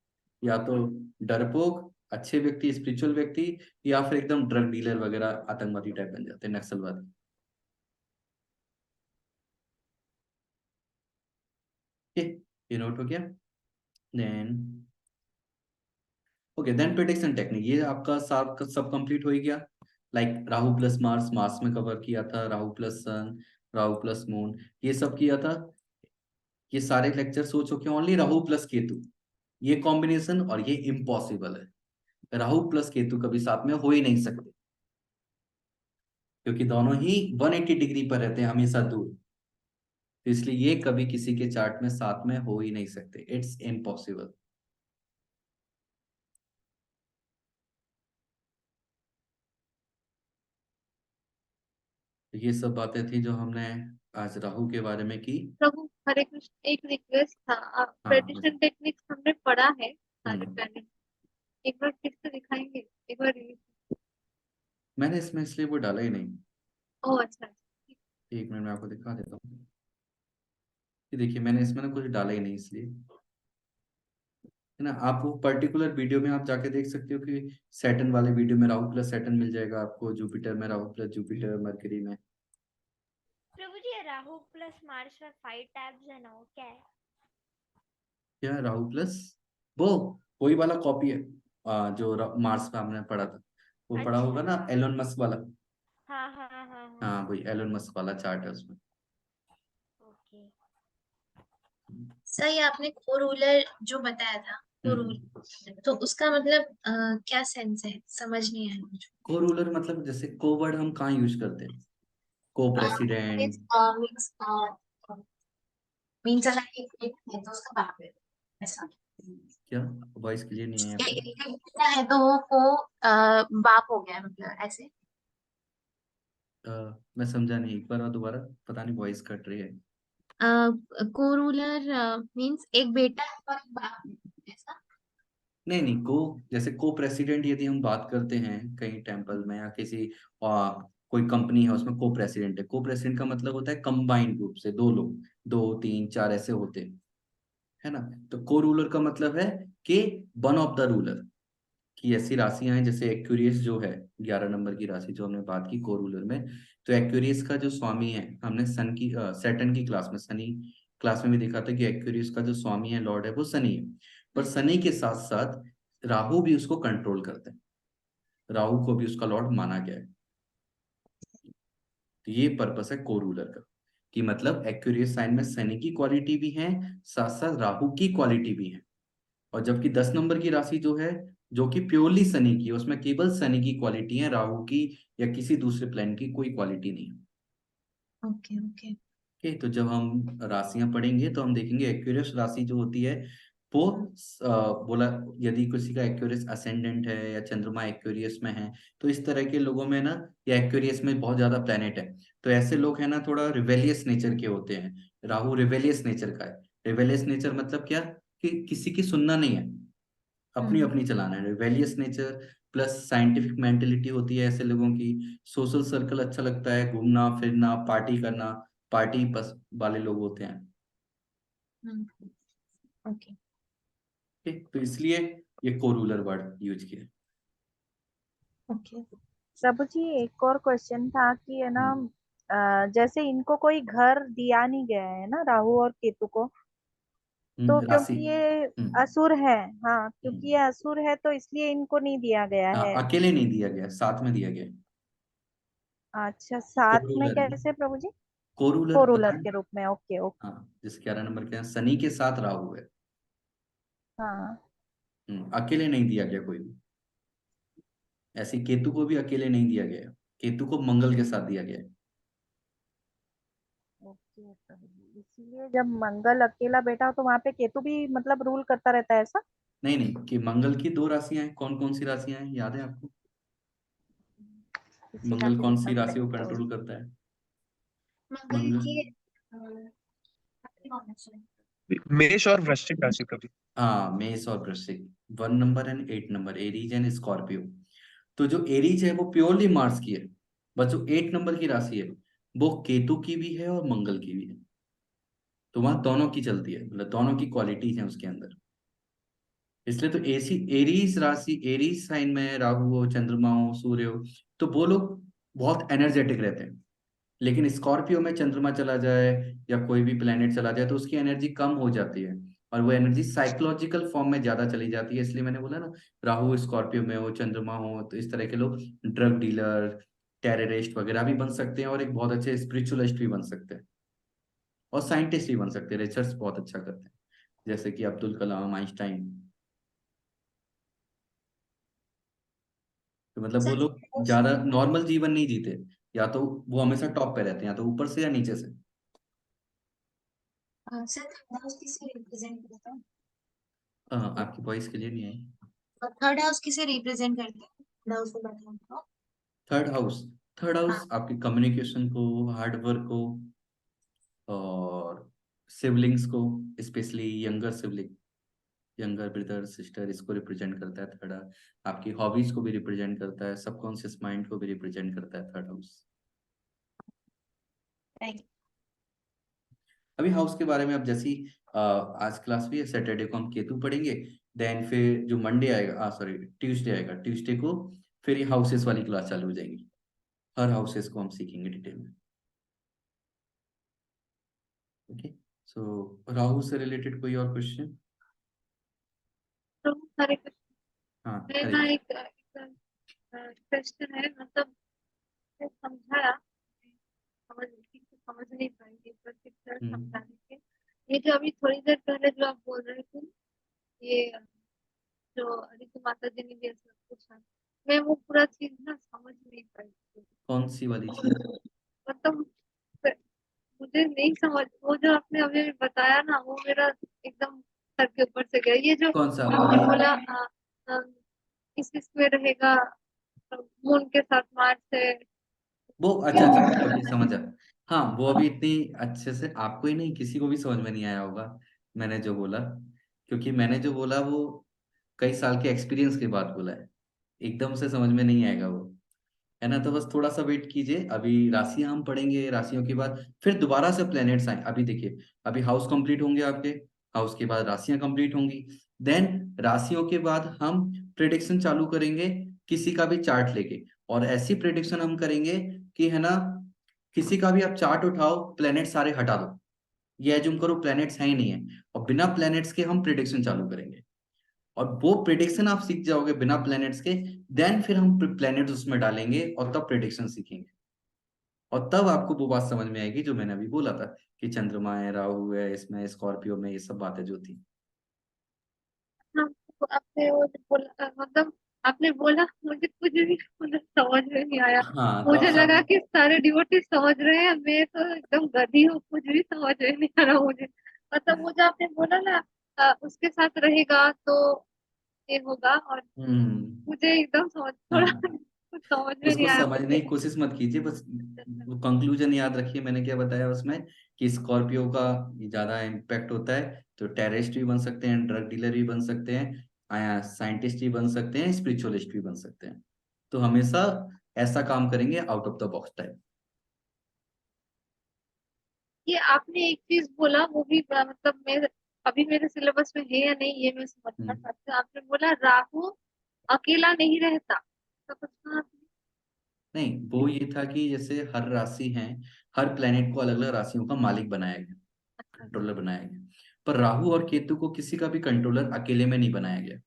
या तो डरपोक अच्छे व्यक्ति, स्पिरिचुअल व्यक्ति, या फिर एकदम ड्रग डीलर वगैरह आतंकवादी टाइप बन जाते हैं, नक्सलवादी। ये नोट हो गया। Then okay, then prediction technique, ये आपका सब कंप्लीट हो ही गया। Like Rahu plus Mars, Mars में कवर किया था, Rahu plus sun, Rahu plus moon, ये सब किया था। ये सारे लेक्चर हो चुके हैं। ओनली राहु प्लस केतु, ये कॉम्बिनेशन और ये इम्पॉसिबल है। राहु प्लस केतु कभी साथ में हो ही नहीं सकते, क्योंकि दोनों ही 180 डिग्री पर रहते हैं हमेशा दूर, तो इसलिए ये कभी किसी के चार्ट में साथ में हो ही नहीं सकते, इट्स इम्पॉसिबल। तो ये सब बातें थी जो हमने आज राहु के बारे में की। प्रभु हरे कृष्ण, एक रिक्वेस्ट था। हाँ प्रेडिक्शन टेक्निक्स हमने पढ़ा है सारे हम्म। प्लैनेट, एक बार फिर से दिखाएंगे, एक बार मैंने इसमें इसलिए वो डाला ही नहीं। ओह अच्छा अच्छा। एक मिनट में आपको दिखा देता हूँ। ये देखिए, मैंने इसमें ना कुछ डाला ही नहीं, इसलिए है ना। आप वो पर्टिकुलर वीडियो में आप जाके देख सकते हो कि सैटर्न वाले वीडियो में राहु प्लस सैटर्न मिल जाएगा आपको, जुपिटर में राहु प्लस जुपिटर मरकरी में। प्रभु जी, ये राहु प्लस मार्स में 5 टैब्स है ना, वो क्या है? क्या राहु प्लस, वो वही वाला कॉपी है जो मार्स पे हमने पढ़ा था, वो पढ़ा होगा ना, अच्छा। एलोन मस्क वाला। हाँ हाँ हाँ हाँ। हाँ वही एलोन मस्क वाला चार्ट है उसमें। ओके। सही, आपने को रूलर जो बताया था, को रूलर, तो उसका मतलब क्या सेंस है, समझ नहीं आया मुझे। को रूलर मतलब जैसे को वर्ड हम कहाँ यूज करते हैं, को प्रेसिडेंट। मीन्स अगर एक है तो उसका बाप है, ऐसा। क्या वॉइस क्लियर नहीं है आपकी? एक बेटा है तो वो को बाप हो गया, मतलब ऐसे। मैं समझा नहीं, एक बार और दोबारा, पता नहीं वॉइस कट रही है। को रूलर मीन्स एक बेटा है और एक बाप है, ऐसा। नहीं नहीं, को जैसे को प्रेसिडेंट यदि हम बात करते हैं कहीं टेम्पल में या किसी कोई कंपनी है उसमें को प्रेसिडेंट है, को प्रेसिडेंट का मतलब होता है कंबाइंड ग्रुप से दो लोग, दो तीन चार ऐसे होते हैं, है ना। तो को रूलर का मतलब है कि वन ऑफ द रूलर, कि ऐसी राशियां हैं जैसे एक्यूरियस जो है 11 नंबर की राशि जो हमने बात की को रूलर में। तो एक्यूरियस का जो स्वामी है, हमने सन की सैटर्न की क्लास में, शनि क्लास में भी देखा था कि एक्यूरियस का जो स्वामी है लॉर्ड है वो शनि है। पर शनि के साथ साथ राहु भी उसको कंट्रोल करते हैं, राहु को भी उसका लॉर्ड माना गया है। तो ये पर्पस है को रूलर का, कि मतलब एक्यूरियस साइन में शनि की क्वालिटी भी है, साथ साथ राहु की क्वालिटी भी है। और जबकि 10 नंबर की राशि जो है, जो कि प्योरली शनि की है, उसमें केवल शनि की क्वालिटी है, राहु की या किसी दूसरे प्लेनेट की कोई क्वालिटी नहीं है। Okay okay. ओके, तो जब हम राशियां पढ़ेंगे तो हम देखेंगे एक्यूरियस राशि जो होती है वो बोला, यदि किसी का एक्यूरियस असेंडेंट है या चंद्रमा एक्यूरियस में है, तो इस तरह के लोगों में ना, या एक्यूरियस में बहुत ज्यादा प्लेनेट है, तो ऐसे लोग है ना थोड़ा रिवेलियस नेचर के होते हैं। राहु रिवेलियस नेचर का है। रिवेलियस नेचर मतलब क्या, कि किसी की सुनना नहीं है, अपनी अपनी चलाना है, rebellious nature. Plus scientific mentality होती है ऐसे लोगों की। सोशल सर्कल अच्छा लगता है, घूमना फिरना पार्टी करना, पार्टी बस वाले लोग होते हैं। ओके। ठीक, तो इसलिए ये कोरूलर वर्ड यूज किया। ओके। प्रभु जी, एक और क्वेश्चन था कि है ना, हम्म, जैसे इनको कोई घर दिया नहीं गया है ना, राहु और केतु को, तो राशि। क्योंकि ये हम्म, असुर है, हाँ क्योंकि हम्म, ये असुर है तो इसलिए इनको नहीं दिया गया है। अकेले नहीं दिया गया, साथ में दिया गया। अच्छा, साथ में कोरूलर में, कैसे प्रभु जी? कोरूलर पता कोरुलर है। के रूप में, ओके ओके। हाँ, जिस 11 नंबर के यहाँ शनि के साथ राहु है। हाँ अकेले नहीं दिया गया कोई भी। ऐसे केतु को भी अकेले नहीं दिया गया, केतु को मंगल के साथ दिया गया है। ओके प्रभु जी, इसीलिए जब मंगल अकेला बैठा हो तो वहां पे केतु भी मतलब रूल करता रहता है ऐसा? नहीं नहीं, कि मंगल की दो राशियां हैं, कौन कौन सी राशियां हैं याद है आपको? किसी का मंगल कौन सी टेंशन राशि को तो कंट्रोल करता है? मंगल मंगल, की कौन है? मेष और वृश्चिक राशि कभी। हाँ मेष और वृश्चिक, 1 number and 8 number, Aries and Scorpio. तो जो एरीज है वो प्योरली मार्स की है, बस जो 8 नंबर की राशि है वो केतु की भी है और मंगल की भी है। तो वहां दोनों की चलती है, मतलब दोनों की क्वालिटीज है उसके अंदर। इसलिए तो ऐसी एरीज राशि, एरीज साइन में राहु हो, चंद्रमा हो, सूर्य हो, तो वो लोग बहुत एनर्जेटिक रहते हैं। लेकिन स्कॉर्पियो में चंद्रमा चला जाए या कोई भी प्लेनेट चला जाए तो उसकी एनर्जी कम हो जाती है, और वो एनर्जी साइकोलॉजिकल फॉर्म में ज्यादा चली जाती है। इसलिए मैंने बोला ना, राहु स्कॉर्पियो में हो, चंद्रमा हो, तो इस तरह के लोग ड्रग डीलर, टेररिस्ट वगैरह भी बन सकते हैं, और एक बहुत अच्छे स्पिरिचुअलिस्ट भी बन सकते हैं, और साइंटिस्ट भी बन सकते हैं, रिसर्च बहुत अच्छा करते हैं, जैसे कि अब्दुल कलाम, आइंस्टाइन। तो मतलब वो सर, लोग ज्यादा नॉर्मल जीवन नहीं जीते, या तो वो हमेशा टॉप पे रहते हैं, या तो ऊपर से या नीचे से। सर थर्ड हाउस किसे रिप्रेजेंट करता है? आपकी वॉइस क्लियर नहीं आई। और थर्ड हाउस किसे रिप्रेजेंट करता है? थर्ड हाउस को बैठा तो थर्ड हाउस, थर्ड हाउस हाँ। आपकी कम्युनिकेशन को, हार्ड वर्क को, और सिबलिंग्स को, specially younger sibling, younger brother sister, इसको रिप्रेजेंट करता है थर्ड। आपकी हॉबीज को भी रिप्रेजेंट करता है, सबकॉन्शियस माइंड को भी रिप्रेजेंट करता है थर्ड हाउस। Right. अभी हाउस के बारे में अब जैसी आज क्लास भी है, सैटरडे को हम केतु पढ़ेंगे, देन फिर जो मंडे आएगा, सॉरी ट्यूसडे आएगा, ट्यूसडे को फिर ये हाउसेस वाली क्लास चालू हो जाएगी। हर हाउसेस को हम सीखेंगे डिटेल में। ओके, सो राहु से रिलेटेड कोई और क्वेश्चन? तो हरे कृष्ण। हाँ, मैं हरे ना कृष्ण। एक क्वेश्चन है, मतलब मैं समझाया, ठीक से समझ नहीं पाई, एक बार फिर से हम्म, समझाने के। ये जो अभी थोड़ी देर पहले जो आप बोल रहे थे, ये जो ऋतु माता जी ने भी ऐसा पूछा, मैं वो पूरा चीज ना समझ नहीं पाई। कौन सी वाली चीज? मतलब मुझे नहीं समझ, वो जो आपने अभी बताया ना, वो मेरा एकदम सर के ऊपर से गया। ये जो कौन सा आपने अभी? बोला इस इसमें रहेगा मून के साथ मार्स है। वो अच्छा अच्छा, ओके समझा। हाँ, वो अभी इतनी अच्छे से आपको ही नहीं, किसी को भी समझ में नहीं आया होगा मैंने जो बोला, क्योंकि मैंने जो बोला वो कई साल के एक्सपीरियंस के बाद बोला है। एकदम से समझ में नहीं आएगा वो, है ना। तो बस थोड़ा सा वेट कीजिए, अभी राशियां हम पढ़ेंगे, राशियों के बाद फिर दोबारा से प्लैनेट्स आए। अभी देखिए, अभी हाउस कंप्लीट होंगे आपके, हाउस के बाद राशियां कंप्लीट होंगी, देन राशियों के बाद हम प्रिडिक्शन चालू करेंगे किसी का भी चार्ट लेके। और ऐसी प्रिडिक्शन हम करेंगे कि, है ना, किसी का भी आप चार्ट उठाओ, प्लैनेट सारे हटा दो, ये एज्यूम करो प्लैनेट्स है ही नहीं है, और बिना प्लैनेट्स के हम प्रिडिक्शन चालू करेंगे। और वो प्रिडिक्शन आप सीख जाओगे बिना प्लैनेट्स के, देन फिर हम प्लैनेट्स उसमें डालेंगे और तब प्रिडिक्शन सीखेंगे। और तब आपको वो बात समझ में आएगी जो मैंने अभी बोला था कि चंद्रमा है, राहु है, इसमें स्कॉर्पियो में, ये सब बातें जो थी। हाँ, तो आपने वो जो बोला, मतलब आपने बोला, मुझे कुछ भी मुझे समझ में नहीं आया। हाँ, तो आप मुझे लगा सब। कि सारे डिवोटी समझ रहे हैं, मैं तो एकदम गधी हूँ, कुछ भी समझ में नहीं आ रहा मुझे। मतलब वो जो आपने बोला ना, उसके साथ रहेगा तो ये होगा, और हम्म। मुझे एकदम समझ थोड़ा हाँ, कुछ समझ में नहीं उसको आया समझने मुझे। की कोशिश मत कीजिए, बस वो कंक्लूजन याद रखिए मैंने क्या बताया उसमें, कि स्कॉर्पियो का ज्यादा इम्पैक्ट होता है, तो टेररिस्ट भी बन सकते हैं, ड्रग डीलर भी बन सकते हैं, साइंटिस्ट भी बन सकते हैं, स्पिरिचुअलिस्ट भी बन सकते हैं। तो हमेशा ऐसा काम करेंगे out of the box type. ये आपने एक चीज बोला, वो भी मतलब मैं अभी मेरे सिलेबस में है या नहीं ये मैं समझना हम्म। चाहती हूँ। आपने बोला राहु अकेला नहीं रहता, तो कुछ कहा आपने? नहीं, वो ये था कि जैसे हर राशि है, हर प्लेनेट को अलग अलग राशियों का मालिक बनाया गया, अच्छा। कंट्रोलर बनाया गया। पर राहु और केतु को किसी का भी कंट्रोलर अकेले में नहीं बनाया गया,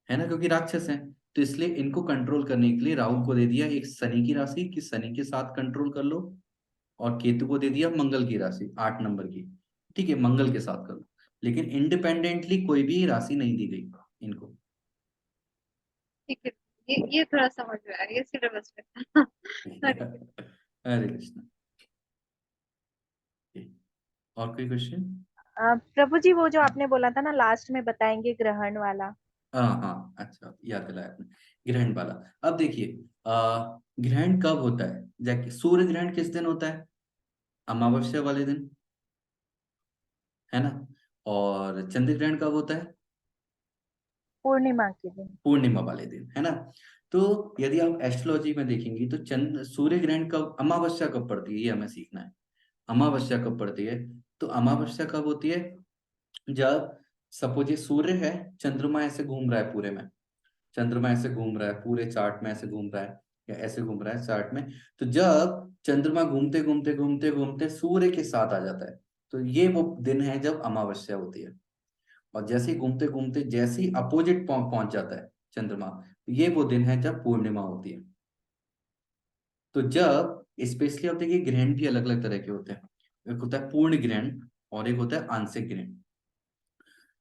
है ना, क्योंकि राक्षस हैं। तो इसलिए इनको कंट्रोल करने के लिए राहु को दे दिया एक शनि की राशि कि शनि के साथ कंट्रोल कर लो, और केतु को दे दिया मंगल की राशि 8 नंबर की, ठीक है, मंगल के साथ कर लो। लेकिन इंडिपेंडेंटली कोई भी राशि नहीं दी गई इनको। ठीक है, ये थोड़ा समझ में आया, ये सिलेबस में था। हरे कृष्ण। हरे कृष्ण। और कोई क्वेश्चन? प्रभु जी, वो जो आपने बोला था ना लास्ट में बताएंगे ग्रहण वाला। हाँ हाँ, अच्छा याद दिलाया आपने, ग्रहण वाला। अब देखिए, ग्रहण कब होता है? जैसे सूर्य ग्रहण किस दिन होता है? अमावस्या वाले दिन, है ना। और चंद्र ग्रहण कब होता है? पूर्णिमा के दिन। पूर्णिमा वाले दिन, है ना। तो यदि आप एस्ट्रोलॉजी में देखेंगी तो चंद्र सूर्य ग्रहण कब, अमावस्या कब पड़ती है, ये हमें सीखना है। अमावस्या कब पड़ती है? तो अमावस्या कब होती है? जब सपोज ये सूर्य है, चंद्रमा ऐसे घूम रहा है पूरे में, चंद्रमा ऐसे घूम रहा है पूरे चार्ट में, ऐसे घूम रहा है या ऐसे घूम रहा है चार्ट में, तो जब चंद्रमा घूमते घूमते घूमते घूमते सूर्य के साथ आ जाता है, तो ये वो दिन है जब अमावस्या होती है। और जैसे ही घूमते घूमते जैसे ही अपोजिट पहुंच जाता है चंद्रमा, ये वो दिन है जब पूर्णिमा होती है। तो जब स्पेशली आप देखिए, ग्रहण भी अलग अलग तरह के होते हैं, एक होता है पूर्ण ग्रहण और एक होता है आंशिक ग्रहण।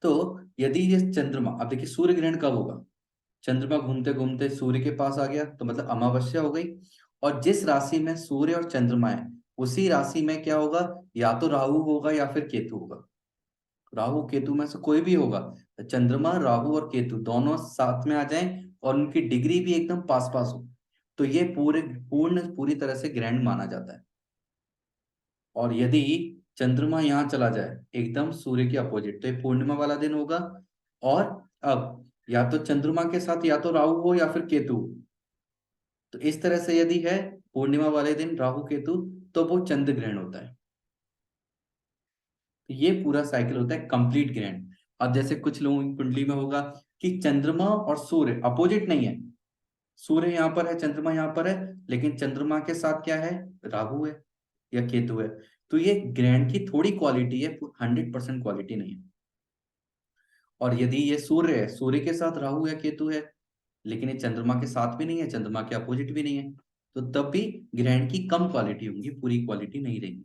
तो यदि ये चंद्रमा, अब देखिए सूर्य ग्रहण कब होगा? चंद्रमा घूमते घूमते सूर्य के पास आ गया तो मतलब अमावस्या हो गई। और जिस राशि में सूर्य और चंद्रमा है, उसी राशि में क्या होगा? या तो राहु होगा या फिर केतु होगा। राहु केतु में से कोई भी होगा, तो चंद्रमा राहु और केतु दोनों साथ में आ जाएं और उनकी डिग्री भी एकदम पास पास हो, तो ये पूरी तरह से ग्रैंड माना जाता है। और यदि चंद्रमा यहाँ चला जाए एकदम सूर्य के अपोजिट, तो ये पूर्णिमा वाला दिन होगा। और अब या तो चंद्रमा के साथ या तो राहु हो या फिर केतु हो। तो इस तरह से यदि है पूर्णिमा वाले दिन राहु केतु, तो वो चंद्र ग्रहण होता है। तो ये पूरा साइकिल होता है कंप्लीट ग्रहण। अब जैसे कुछ लोगों की कुंडली में होगा कि चंद्रमा और सूर्य अपोजिट नहीं है, सूर्य यहाँ पर है, चंद्रमा यहाँ पर है, लेकिन चंद्रमा के साथ क्या है, राहु है या केतु है। तो ये ग्रहण की थोड़ी क्वालिटी है, 100% क्वालिटी नहीं है। और यदि ये सूर्य है, सूर्य के साथ राहु या केतु है, लेकिन ये चंद्रमा के साथ भी नहीं है, चंद्रमा के अपोजिट भी नहीं है, तो तब भी ग्रहण की कम क्वालिटी होंगी, पूरी क्वालिटी नहीं रहेगी।